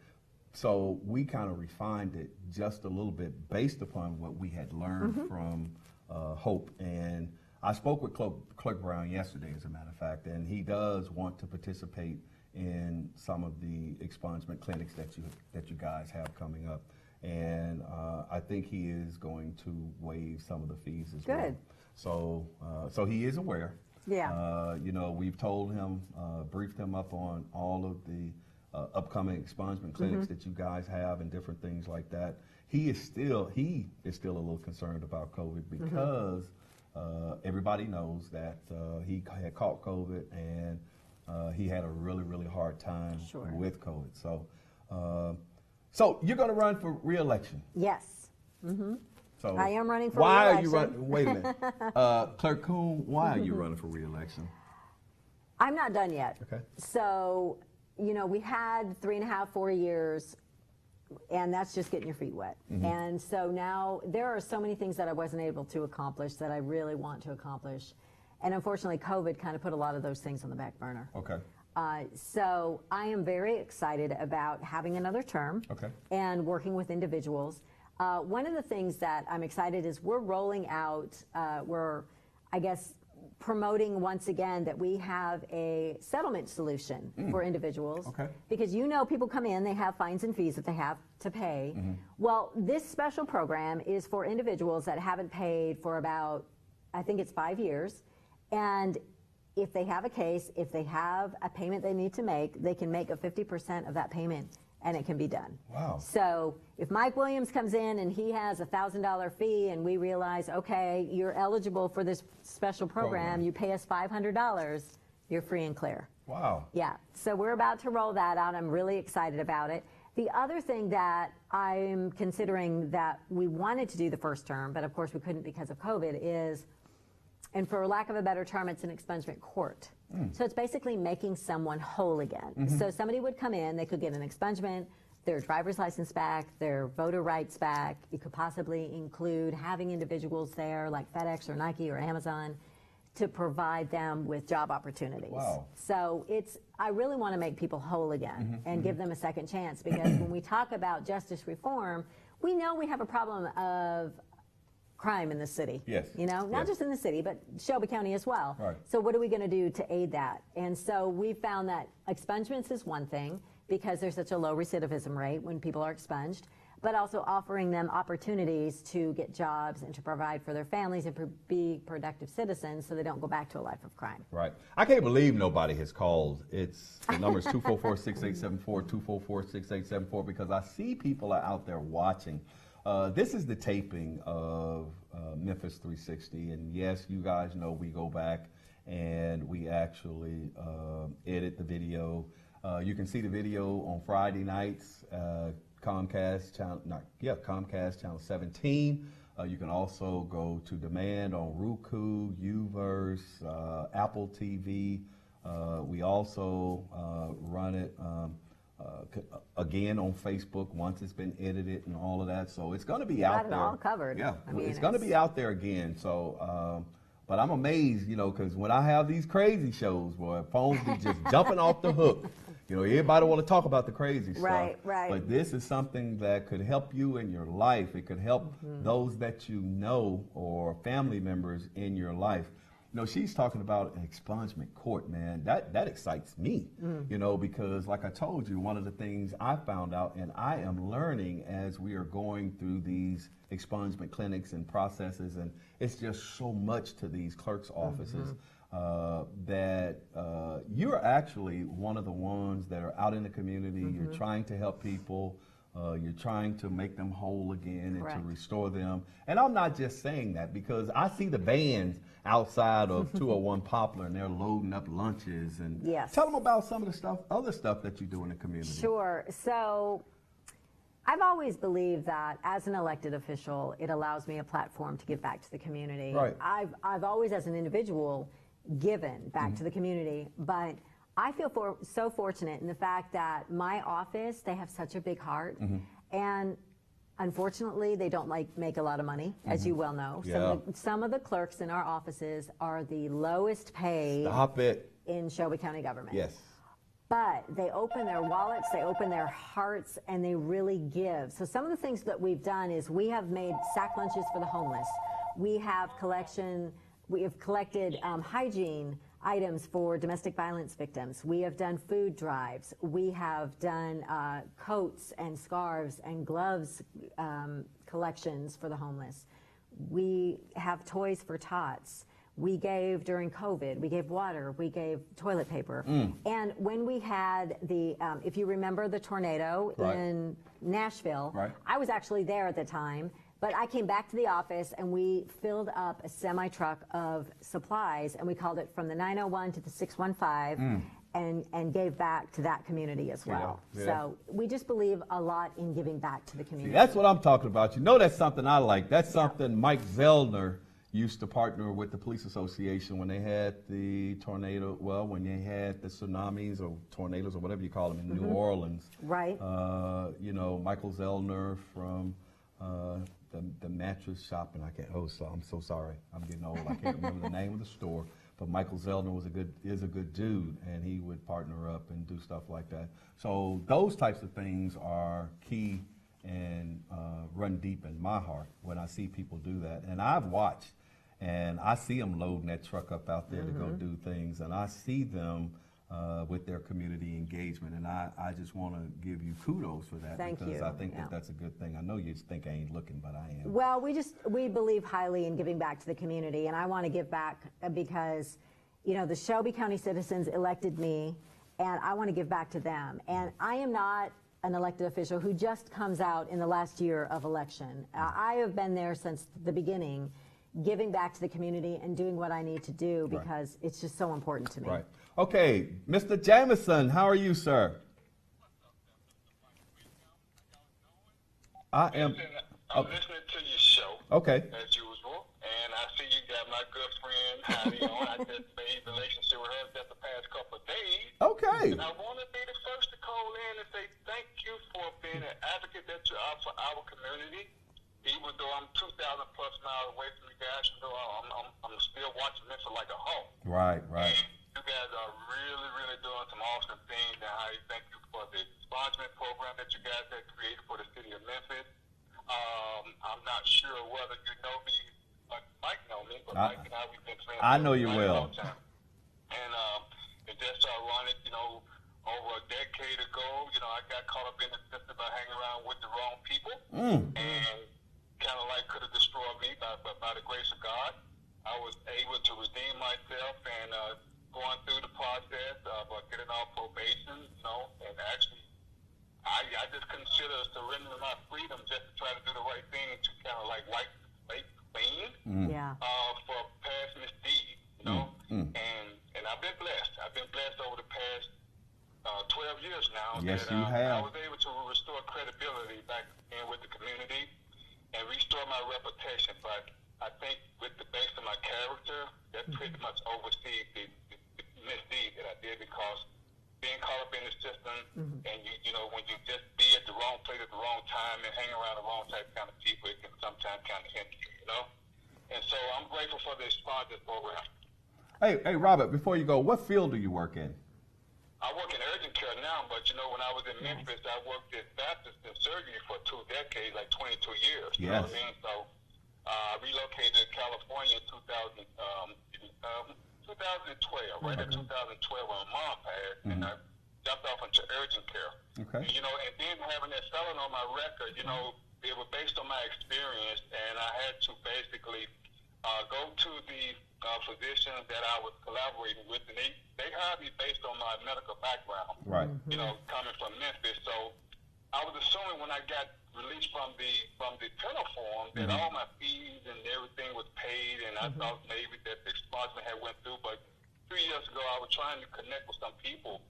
So we kind of refined it just a little bit based upon what we had learned from Hope. And I spoke with Clerk Brown yesterday, as a matter of fact, and he does want to participate in some of the expungement clinics that you guys have coming up. And I think he is going to waive some of the fees as well. Good. So he is aware. Yeah. You know, we've told him, briefed him up on all of the upcoming expungement clinics that you guys have and different things like that. He is still a little concerned about COVID because everybody knows that he had caught COVID and he had a really, really hard time with COVID. So you're going to run for re-election? Yes. So I am running for why re-election. are you running? Wait a minute, Clerk Kuhn, why are you running for re-election? I'm not done yet. Okay. So, you know, we had 3.5, 4 years, and that's just getting your feet wet. And so now there are so many things that I wasn't able to accomplish that I really want to accomplish. And unfortunately, COVID kind of put a lot of those things on the back burner. Okay. So I am very excited about having another term and working with individuals. One of the things that I'm excited is we're rolling out, we're, I guess, promoting once again that we have a settlement solution for individuals. Because you know people come in, they have fines and fees that they have to pay. Well, this special program is for individuals that haven't paid for about, I think it's 5 years. And if they have a case, if they have a payment they need to make, they can make a 50% of that payment and it can be done. Wow. So if Mike Williams comes in and he has a $1,000 fee and we realize, okay, you're eligible for this special program, you pay us $500, you're free and clear. Wow. Yeah, so we're about to roll that out. I'm really excited about it. The other thing that I'm considering that we wanted to do the first term, but of course we couldn't because of COVID, is, and for lack of a better term, it's an expungement court. So it's basically making someone whole again. So somebody would come in, they could get an expungement, their driver's license back, their voter rights back. You could possibly include having individuals there like FedEx or Nike or Amazon to provide them with job opportunities. Wow. So I really want to make people whole again and give them a second chance, because when we talk about justice reform, we know we have a problem of crime in the city. Yes. You know, not just in the city, but Shelby County as well. Right. So what are we going to do to aid that? And so we found that expungements is one thing, because there's such a low recidivism rate when people are expunged, but also offering them opportunities to get jobs and to provide for their families and be productive citizens so they don't go back to a life of crime. Right. I can't believe nobody has called. The number is 244-6874, 244-6874, because I see people are out there watching. This is the taping of Memphis 360, and yes, you guys know we go back and we actually edit the video. You can see the video on Friday nights, Comcast channel 17. You can also go to demand on Roku, Uverse, Apple TV. We also run it again on Facebook once it's been edited and all of that. So it's going to be out there. Got it all covered. Yeah, I mean, it's going to be out there again. So, but I'm amazed, you know, because when I have these crazy shows, boy, phones be just jumping off the hook. You know, everybody want to talk about the crazy stuff. Right. But this is something that could help you in your life. It could help those that you know or family members in your life. You know, she's talking about an expungement court, man. That excites me, you know, because like I told you, one of the things I found out, and I am learning as we are going through these expungement clinics and processes, and it's just so much to these clerks' offices. that you're actually one of the ones that are out in the community. You're trying to help people. You're trying to make them whole again and to restore them. And I'm not just saying that because I see the vans outside of 201 Poplar and they're loading up lunches. And tell them about some of the other stuff that you do in the community. Sure. So I've always believed that as an elected official, it allows me a platform to give back to the community. Right. I've always, as an individual, given back to the community, but I feel so fortunate in the fact that my office, they have such a big heart, and unfortunately, they don't make a lot of money, as you well know. Some of the clerks in our offices are the lowest paid in Shelby County government. Yes. But they open their wallets, they open their hearts, and they really give. So some of the things that we've done is we have made sack lunches for the homeless. We have collected hygiene items for domestic violence victims. We have done food drives. We have done coats and scarves and gloves collections for the homeless. We have toys for tots. We gave during COVID, we gave water, we gave toilet paper. And when we had the, if you remember the tornado in Nashville, I was actually there at the time, but I came back to the office and we filled up a semi-truck of supplies and we called it from the 901 to the 615 and gave back to that community as well. So we just believe a lot in giving back to the community. See, that's what I'm talking about. You know, that's something I like. That's something Mike Zellner used to partner with the police association when they had the tornado, when they had the tsunamis or tornadoes or whatever you call them in New Orleans. Right. You know, Michael Zellner from the mattress shop, and I'm so sorry, I'm getting old. I can't remember the name of the store, but Michael Zellner is a good dude, and he would partner up and do stuff like that. So those types of things are key and run deep in my heart when I see people do that. And I've watched, and I see them loading that truck up out there to go do things, and I see them with their community engagement, and I just want to give you kudos for that. Thank because you. I think that's a good thing. I know you think I ain't looking, but I am. Well, we believe highly in giving back to the community, and I want to give back because, you know, the Shelby County citizens elected me, and I want to give back to them. And I am not an elected official who just comes out in the last year of election. I have been there since the beginning, giving back to the community and doing what I need to do because it's just so important to me. Right. Okay, Mr. Jamison, how are you, sir? I'm listening to your show. Okay. As usual, and I see you got my good friend Heidi on. I just made a relationship with her just the past couple of days. Okay. And I want to be the first to call in and say thank you for being an advocate that you are for our community. Even though I'm 2,000 plus miles away from you guys, you know, I'm still watching Memphis like a hawk. Right. And you guys are really, really doing some awesome things. And I thank you for the expungement program that you guys have created for the city of Memphis. I'm not sure whether you know me, but Mike know me, but Mike and I, we've been friends. I know you well. A long time. And it's just ironic, you know, over a decade ago, you know, I got caught up in the system by hanging around with the wrong people. And kind of like could have destroyed me, but by the grace of God, I was able to redeem myself and going through the process of getting off probation, you know, and actually I just consider surrendering my freedom just to try to do the right thing to kind of like wipe the slate clean for past misdeeds, you know, and I've been blessed. I've been blessed over the past 12 years now. Yes, that, you have. I was able to restore credibility back in with the community and restore my reputation, but I think with the base of my character, that pretty much oversees the misdeed that I did because being caught up in the system and you know, when you just be at the wrong place at the wrong time and hang around the wrong type of kind of people, it can sometimes kind of hinder you, you know? And so I'm grateful for the expungement program. Hey, Robert, before you go, what field do you work in? I work in urgent care now, but you know, when I was in Memphis, I worked at Baptist in surgery for 2 decades, like 22 years. You know what I mean? So I relocated to California in 2012, right in 2012 when my mom passed, and I jumped off into urgent care. Okay. You know, and then having that felon on my record, you know, it was based on my experience, and I had to basically go to the physician that I was collaborating with, and they hired me based on my medical background. Right. You know, coming from Memphis. So I was assuming when I got released from the penal form that all my fees and everything was paid, and I thought maybe that the expungement had went through. But 3 years ago, I was trying to connect with some people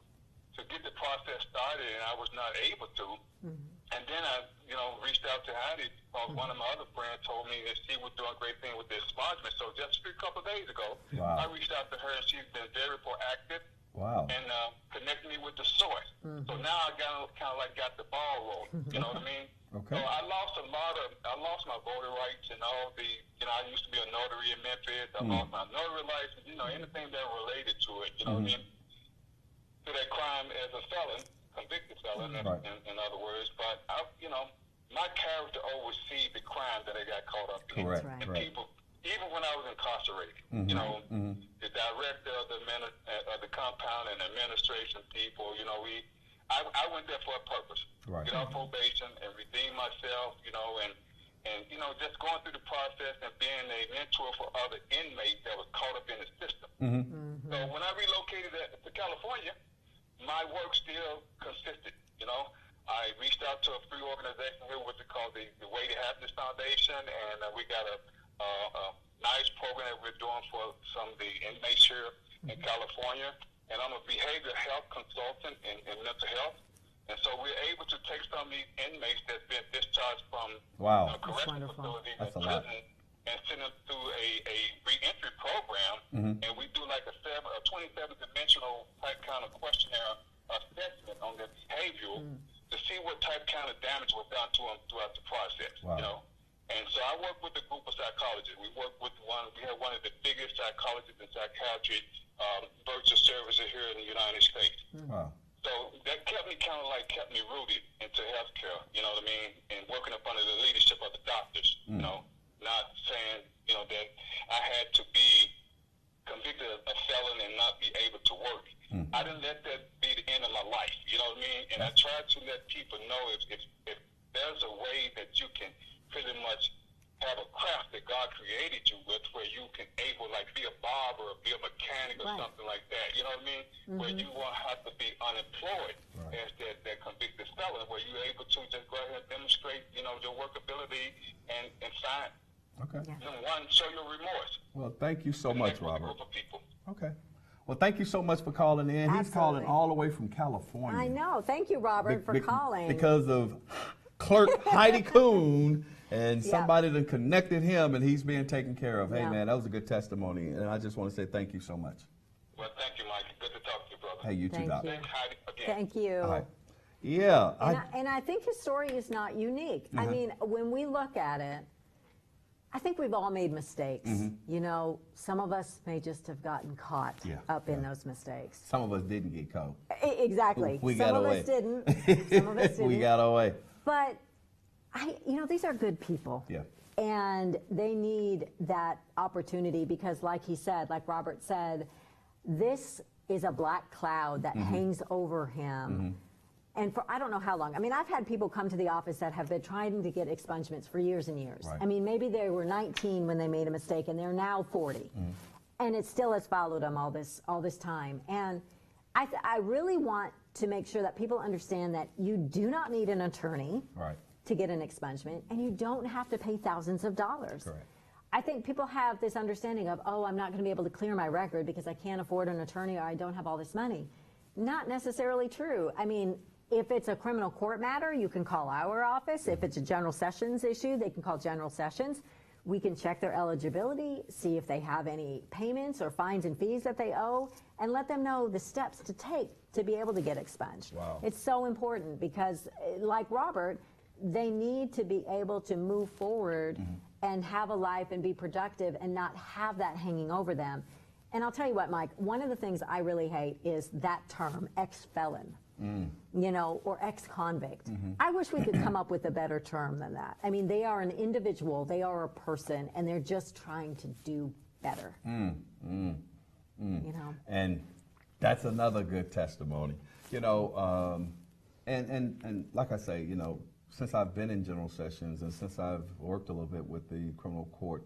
to get the process started, and I was not able to. And then I, you know, reached out to Heidi because one of my other friends told me that she was doing a great thing with the expungement. So just a couple of days ago, I reached out to her, and she's been very proactive. Wow. And connected me with the source. So now I got the ball rolling. You know what I mean? Okay. So I lost my voter rights and all the, you know, I used to be a notary in Memphis. I lost my notary license, you know, anything that related to it, you know what I mean? To that crime as a felon, convicted felon, in other words. But, you know, my character oversees the crime that I got caught up in. Correct. And people, even when I was incarcerated, you know, the director of the compound and administration people, you know, I went there for a purpose. Right. Get off probation and redeem myself, you know, and you know, just going through the process and being a mentor for other inmates that was caught up in the system. So when I relocated to California, my work still consisted, you know. I reached out to a free organization here, what's it called, the Way to Happiness Foundation, and we got a nice program that we're doing for some of the inmates here in California. And I'm a behavioral health consultant in mental health. And so we're able to take some of these inmates that's been discharged from correctional facilities and prison and send them through a reentry program. And we do like a 27-dimensional type kind of questionnaire assessment on their behavioral to see what type kind of damage was done to them throughout the process, you know. And so I work with a group of psychologists. We have one of the biggest psychologists and psychiatry virtual services here in the United States. Wow. So that kept me rooted into healthcare, you know what I mean, and working up under the leadership of the doctors, you know, not saying, you know, that I had to be convicted of a felon and not be able to work. I didn't let that be the end of my life, you know what I mean, and I tried to let people know if there's a way that you can pretty much have a craft that God created you with where you can be a barber or be a mechanic or something like that, you know what I mean? Where you won't have to be unemployed as that convicted felon, where you're able to just go ahead and demonstrate, you know, your workability and sign. Okay. One, show your remorse. Well, thank you so much, Robert. Group of people. Okay. Well, thank you so much for calling in. He's calling all the way from California. I know. Thank you, Robert, for calling. Because of clerk Helen Kuhn. And somebody that connected him, and he's being taken care of. Hey, man, that was a good testimony, and I just want to say thank you so much. Well, thank you, Mike. Good to talk to you, brother. Hey, you too, Doc. Thank you. All right. Yeah. And I think his story is not unique. I mean, when we look at it, I think we've all made mistakes. You know, some of us may just have gotten caught up in those mistakes. Some of us didn't get caught. Exactly. We got away. Some of us didn't. Some of us didn't. We got away. But you know, these are good people. Yeah. And they need that opportunity because, like he said, like Robert said, this is a black cloud that hangs over him. And for I don't know how long. I mean, I've had people come to the office that have been trying to get expungements for years and years. I mean, maybe they were 19 when they made a mistake and they're now 40. And it still has followed them all this time. And I really want to make sure that people understand that you do not need an attorney. To get an expungement, and you don't have to pay thousands of dollars. Correct. I think people have this understanding of, oh, I'm not going to be able to clear my record because I can't afford an attorney or I don't have all this money. Not necessarily true. I mean, if it's a criminal court matter, you can call our office. If it's a general sessions issue, they can call general sessions. We can check their eligibility, see if they have any payments or fines and fees that they owe, and let them know the steps to take to be able to get expunged. Wow. It's so important because, like Robert, they need to be able to move forward and have a life and be productive and not have that hanging over them. And I'll tell you what, Mike, one of the things I really hate is that term, ex-felon, you know, or ex-convict. I wish we could come up with a better term than that. I mean, they are an individual, they are a person, and they're just trying to do better. You know? And that's another good testimony. You know, and like I say, you know, since I've been in general sessions and since I've worked a little bit with the criminal court,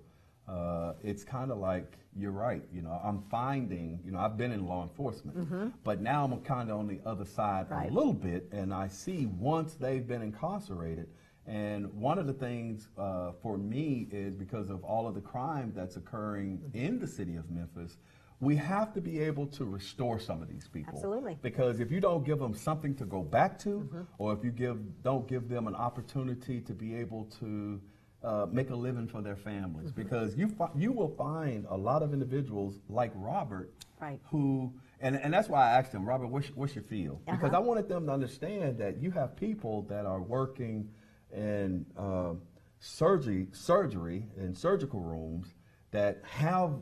it's kind of like, you're right, you know, I'm finding, you know, I've been in law enforcement, but now I'm kind of on the other side a little bit, and I see once they've been incarcerated, and one of the things for me is because of all of the crime that's occurring in the city of Memphis, we have to be able to restore some of these people. Absolutely. Because if you don't give them something to go back to, or if you don't give them an opportunity to be able to make a living for their families, because you will find a lot of individuals like Robert, who, and that's why I asked him, Robert, what's your field? Because I wanted them to understand that you have people that are working in surgery and surgical rooms that have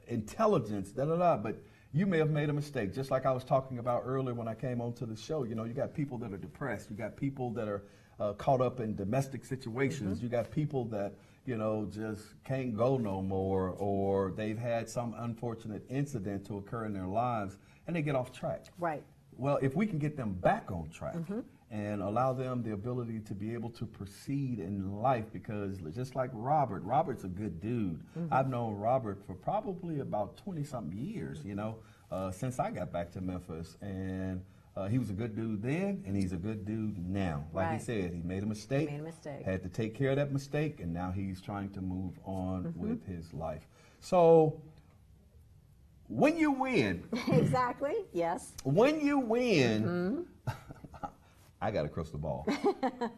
intelligence, but you may have made a mistake. Just like I was talking about earlier when I came onto the show, you know, you got people that are depressed, you got people that are caught up in domestic situations, you got people that, you know, just can't go no more, or they've had some unfortunate incident to occur in their lives and they get off track. Right. Well, if we can get them back on track and allow them the ability to be able to proceed in life, because just like Robert's a good dude. I've known Robert for probably about 20-something years, you know, since I got back to Memphis, and he was a good dude then, and he's a good dude now. Like he said, he made a mistake, had to take care of that mistake, and now he's trying to move on with his life. So, when you win. Exactly, yes. When you win, I got a crystal ball.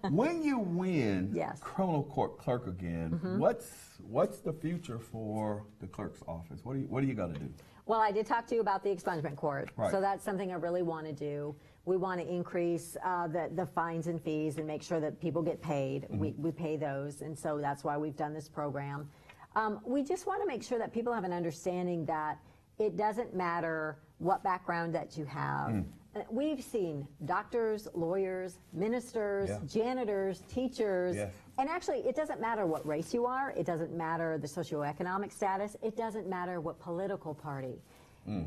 When you win criminal court clerk again, what's the future for the clerk's office? What are you going to do? Well, I did talk to you about the expungement court, so that's something I really want to do. We want to increase the fines and fees and make sure that people get paid. We pay those, and so that's why we've done this program. We just want to make sure that people have an understanding that it doesn't matter what background that you have. We've seen doctors, lawyers, ministers, janitors, teachers, and actually it doesn't matter what race you are, it doesn't matter the socioeconomic status, it doesn't matter what political party.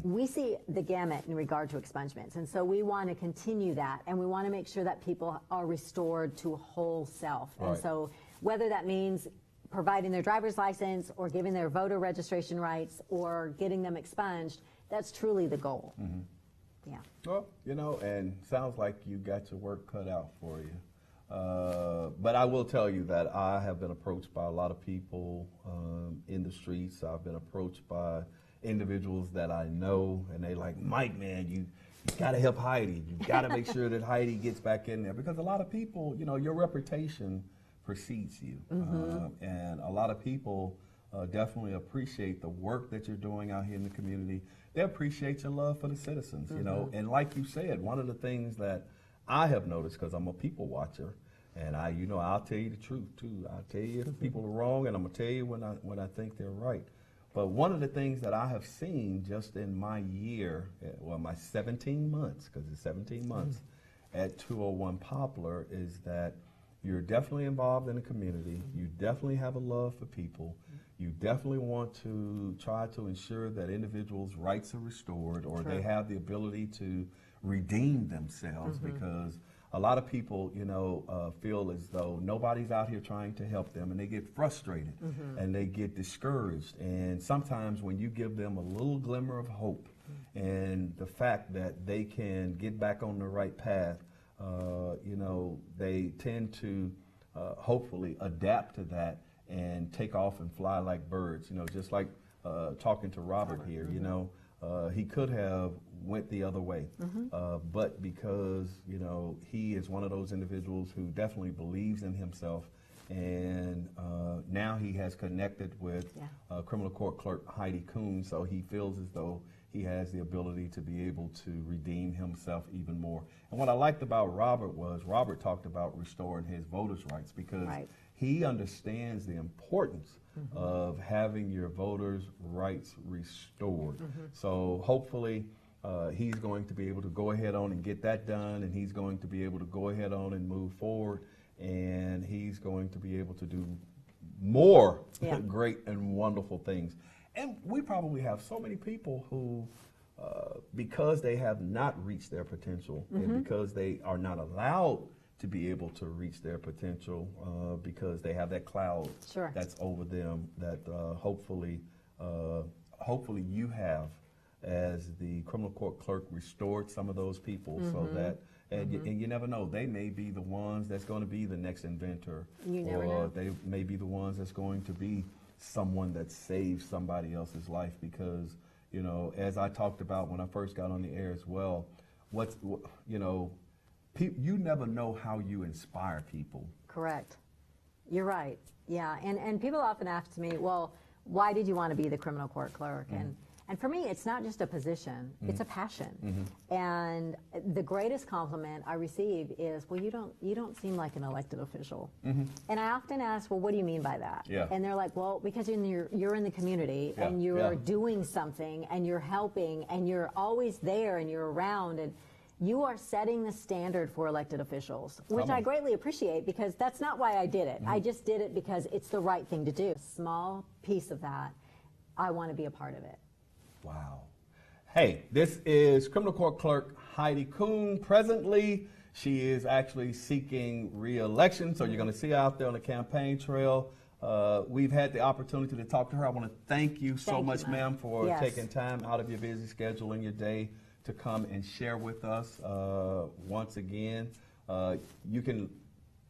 We see the gamut in regard to expungements, and so we want to continue that, and we want to make sure that people are restored to whole self. And so whether that means providing their driver's license or giving their voter registration rights or getting them expunged, that's truly the goal. Yeah. Well, you know, and sounds like you got your work cut out for you. But I will tell you that I have been approached by a lot of people in the streets. I've been approached by individuals that I know, and they like, Mike, man, you got to help Heidi. You got to make sure that Heidi gets back in there, because a lot of people, you know, your reputation precedes you, and a lot of people definitely appreciate the work that you're doing out here in the community. They appreciate your love for the citizens, you know, and like you said, one of the things that I have noticed, because I'm a people watcher, and I'll tell you the truth too. I'll tell you if people are wrong, and I'm gonna tell you when I think they're right. But one of the things that I have seen just in my year, well, my 17 months, because it's 17 months at 201 Poplar, is that you're definitely involved in the community. You definitely have a love for people. You definitely want to try to ensure that individuals' rights are restored, or they have the ability to redeem themselves, because a lot of people, you know, feel as though nobody's out here trying to help them, and they get frustrated and they get discouraged. And sometimes when you give them a little glimmer of hope and the fact that they can get back on the right path, you know, they tend to hopefully adapt to that and take off and fly like birds. You know, just like talking to Robert here, you know, he could have went the other way, but because, you know, he is one of those individuals who definitely believes in himself, and now he has connected with criminal court clerk Helen Kuhn, so he feels as though he has the ability to be able to redeem himself even more. And what I liked about Robert was Robert talked about restoring his voters' rights, because he understands the importance of having your voters' rights restored. So hopefully he's going to be able to go ahead on and get that done, and he's going to be able to go ahead on and move forward, and he's going to be able to do more great and wonderful things. And we probably have so many people who, because they have not reached their potential, and because they are not allowed to be able to reach their potential because they have that cloud Sure. that's over them that hopefully you have as the criminal court clerk restored some of those people so that and you never know, they may be the ones that's going to be the next inventor, You never or know. they may be the ones that's going to be someone that saves somebody else's life. Because, you know, as I talked about when I first got on the air as well, you never know how you inspire people. Correct. You're right. Yeah, and people often ask me, well, why did you want to be the criminal court clerk? And for me, it's not just a position, it's a passion. And the greatest compliment I receive is, well, you don't seem like an elected official. And I often ask, well, what do you mean by that? Yeah. And they're like, well, because you're in the community and you're doing something and you're helping and you're always there and you're around and you are setting the standard for elected officials, which I greatly appreciate because that's not why I did it. I just did it because it's the right thing to do. A small piece of that, I want to be a part of it. Wow. Hey, this is criminal court clerk Helen Kuhn. Presently, she is actually seeking re-election, so you're going to see her out there on the campaign trail. We've had the opportunity to talk to her. I want to thank you so much, ma'am, for taking time out of your busy schedule in your day to come and share with us once again. You can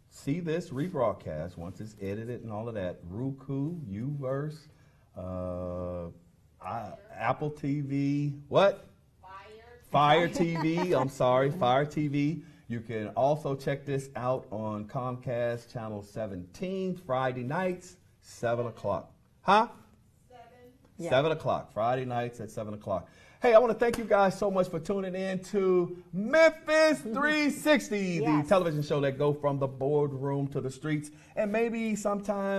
see this rebroadcast once it's edited and all of that. Roku, Uverse, Apple TV, what? Fire TV, I'm sorry, Fire TV. You can also check this out on Comcast Channel 17, Friday nights, 7 o'clock. Huh? 7 o'clock, Friday nights at 7 o'clock. Hey, I want to thank you guys so much for tuning in to Memphis 360, the television show that goes from the boardroom to the streets. And maybe sometime